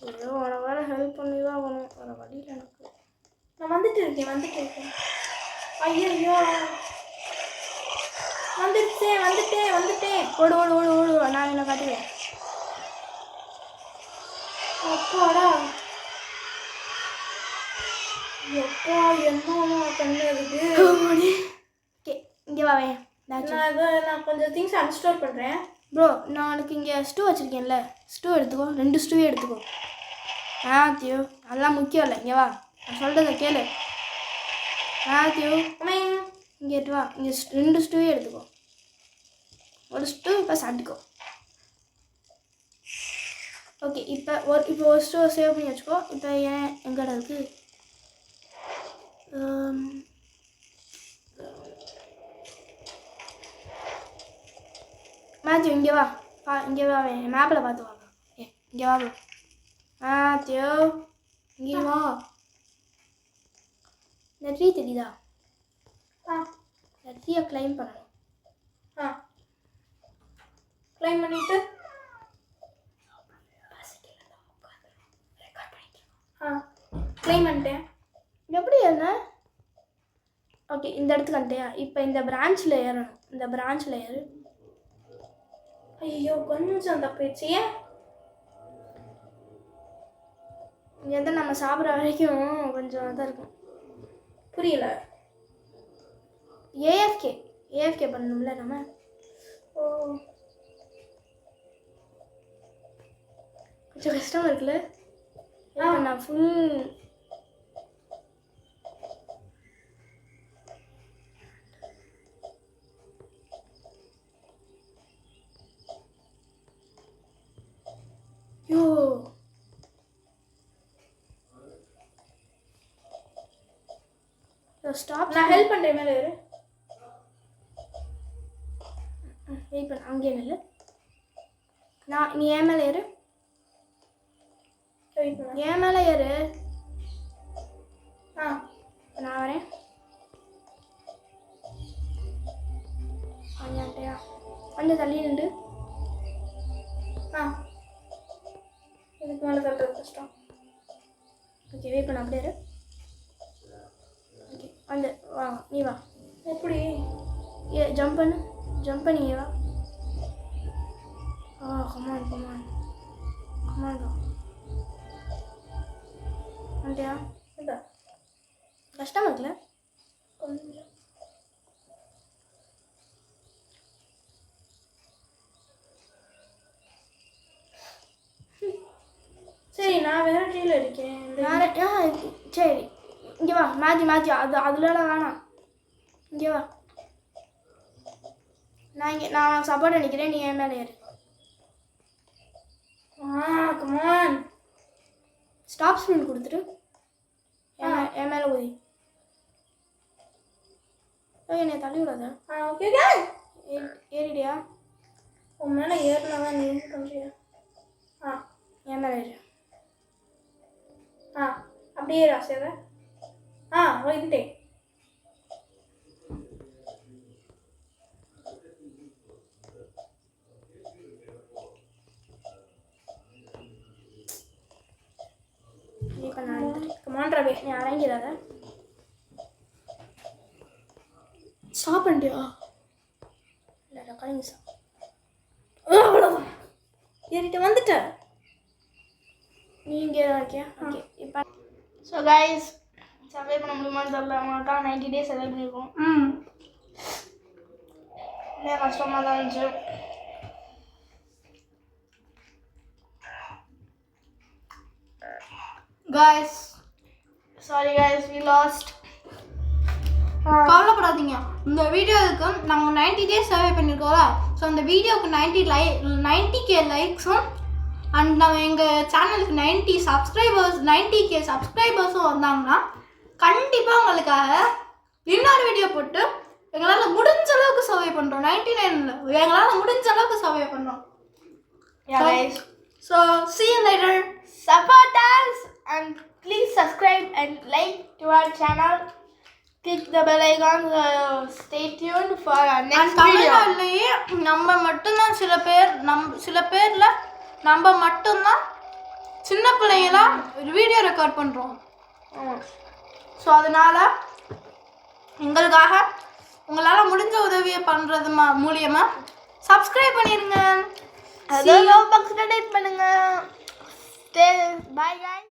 ஐயோ, அவனை வேற ஹெல்ப் பண்ணி தான் ஆகணும். வேற வழியில் எனக்கு. நான் வந்துட்டு இருக்கேன். ஐயோ, வந்துட்டேன். ஓடு. நான் என்ன காட்டுவேன். அப்பாடா, எப்பா என்ன கண்ணு இருக்கு. ஓகே, இங்கே வாவேன். நான் கொஞ்சம் திங்ஸ் அன்ஸ்டோர் பண்ணுறேன். ப்ரோ, நான் உனக்கு இங்கே ஸ்டூ வச்சுருக்கேன்ல, ஸ்டூ எடுத்துக்கோ. 2 ஸ்டூவே எடுத்துக்கோ. மேத்யூ, அதெல்லாம் முக்கியம் இல்லை. இங்கே வா, நான் சொல்கிறத கேளு. மேத்யூ, இங்கே எடுத்து வா. இங்கே 2 ஸ்டூவே எடுத்துக்கோ. ஒரு ஸ்டூ இப்போ சாப்பிட்டுக்கோ. ஓகே, இப்போ ஒரு ஸ்டூ சேவ் பண்ணி வச்சுக்கோ. இப்போ ஏன் எங்கடா இருக்குது? மேத்யூ, இங்கே வா. இங்கே வா, மேப்பில் பார்த்து வாங்க. இங்கே வா ப்ரோ. மேத்யூ, இங்கே வா. இந்த ட்ரீ தெரியுதா? இந்த ட்ரீயை கிளைம் பண்ணணும். கிளைம் பண்ணிட்டு கிளைம் பண்ணிட்டேன். எப்படி என்ன? ஓகே, இந்த இடத்துக்கு வந்துட்டியா? இப்போ இந்த பிரான்ச்சில் ஏறணும். இந்த பிரான்ச்சில் ஏறு. ஐயோ, கொஞ்சம் தப்பிடுச்சு. ஏன்? இங்கேருந்து நம்ம சாப்பிட்ற வரைக்கும் கொஞ்சம் இதாக இருக்கும். புரியல. ஏஎஃப்கே பண்ணணும்ல நம்ம. ஓ, கொஞ்சம் கஷ்டமாக இருக்குல்ல? நான் ஃபுல் ஸ்டாப். நான் ஹெல்ப் பண்ணுறேன், மேலே ஏறு. வெயிட் பண்ண, அங்கேயே நில்லு. நீ ஏன் மேலே ஏறு. வெயிட் பண்ண. ஏன் மேலே ஏறு. நான் வரேன். கொஞ்சம்யா கொஞ்சம் தள்ளி நின்று. இதுக்கு மேலே தள்ளுறது கஷ்டம். ஓகே வெயிட் பண்ண, அப்படியே இரு. ஓகே வந்து வா, நீ வா. எப்படி? ஜம்ப் பண்ணு, ஜம்ப் பண்ணி வா. கமான் கமான் கமான் வா. வந்துட்டியா? இல்லை, கஷ்டமா இருக்குல்ல? கொஞ்சம். சரி, நான் வேற ட்ரீல இருக்கேன். சரி இங்கே வா. மேஜி அதுலலாம் வேணாம். இங்கே வா. நான் சப்போர்ட் நினைக்கிறேன், நீ என் மேலே ஏறு. கமான். ஸ்டாப் ஸ்பின் கொடுத்துட்டு என் மேலே ஊதி. என்னை தள்ளி விடாத. ஓகே. ஏறிடியா? உன் மேலே ஏறினா தான் நீ பண்ணுறியா? என் மேலே ஏறு. அப்படியே ராசியாவே. வந்துட்டேன். இப்போ நான் கமான் ரவி. நீ அரங்கிறாத. ஸ்டாப் பண்ணிட்டியா? இல்லை ரெக்கார்டிங் ஸ்டாப். அவ்வளோதான், ஏறிட்டு வந்துட்டேன். நீ இங்கே தான் இருக்கியா? ஓகே. இப்போ ஸோ கைஸ், சர்வே பண்ண முடியுமான்னு தெரியல. அவங்களுக்காக 90 days சர்வே பண்ணியிருக்கோம். நிறைய கஷ்டமாக தான் இருந்துச்சு. Guys, sorry guys, we lost. கவலைப்படாதீங்க. இந்த வீடியோவுக்கு நாங்கள் 90 days சர்வே பண்ணியிருக்கோம்ல. ஸோ அந்த வீடியோவுக்கு 90K லைக்ஸும் அண்ட் நம்ம எங்கள் சேனலுக்கு 90K சப்ஸ்கிரைபர்ஸும் வந்தாங்கன்னா கண்டிப்பாக உங்களுக்காக இன்னொரு வீடியோ போட்டு எங்களால் முடிஞ்ச அளவுக்கு சர்வே பண்ணுறோம். 99 எங்களால் முடிஞ்ச அளவுக்கு சர்வே பண்ணுறோம். Yeah guys, so see you later. support us and please subscribe and like to our channel. Click the bell icon. Stay tuned for our next video. தமிழ்நாட்டிலேயே நம்ம மட்டும்தான் சில பேரில் நம்ம மட்டும்தான் சின்ன பிள்ளைங்களாம் வீடியோ ரெக்கார்ட் பண்ணுறோம். ஸோ அதனால் எங்களுக்காக உங்களால் முடிஞ்ச உதவியை பண்ணுறது மூலியமாக சப்ஸ்கிரைப் பண்ணிடுங்க. அதோ லவ் பாக்ஸ் டேட் பண்ணுங்க. Bye guys.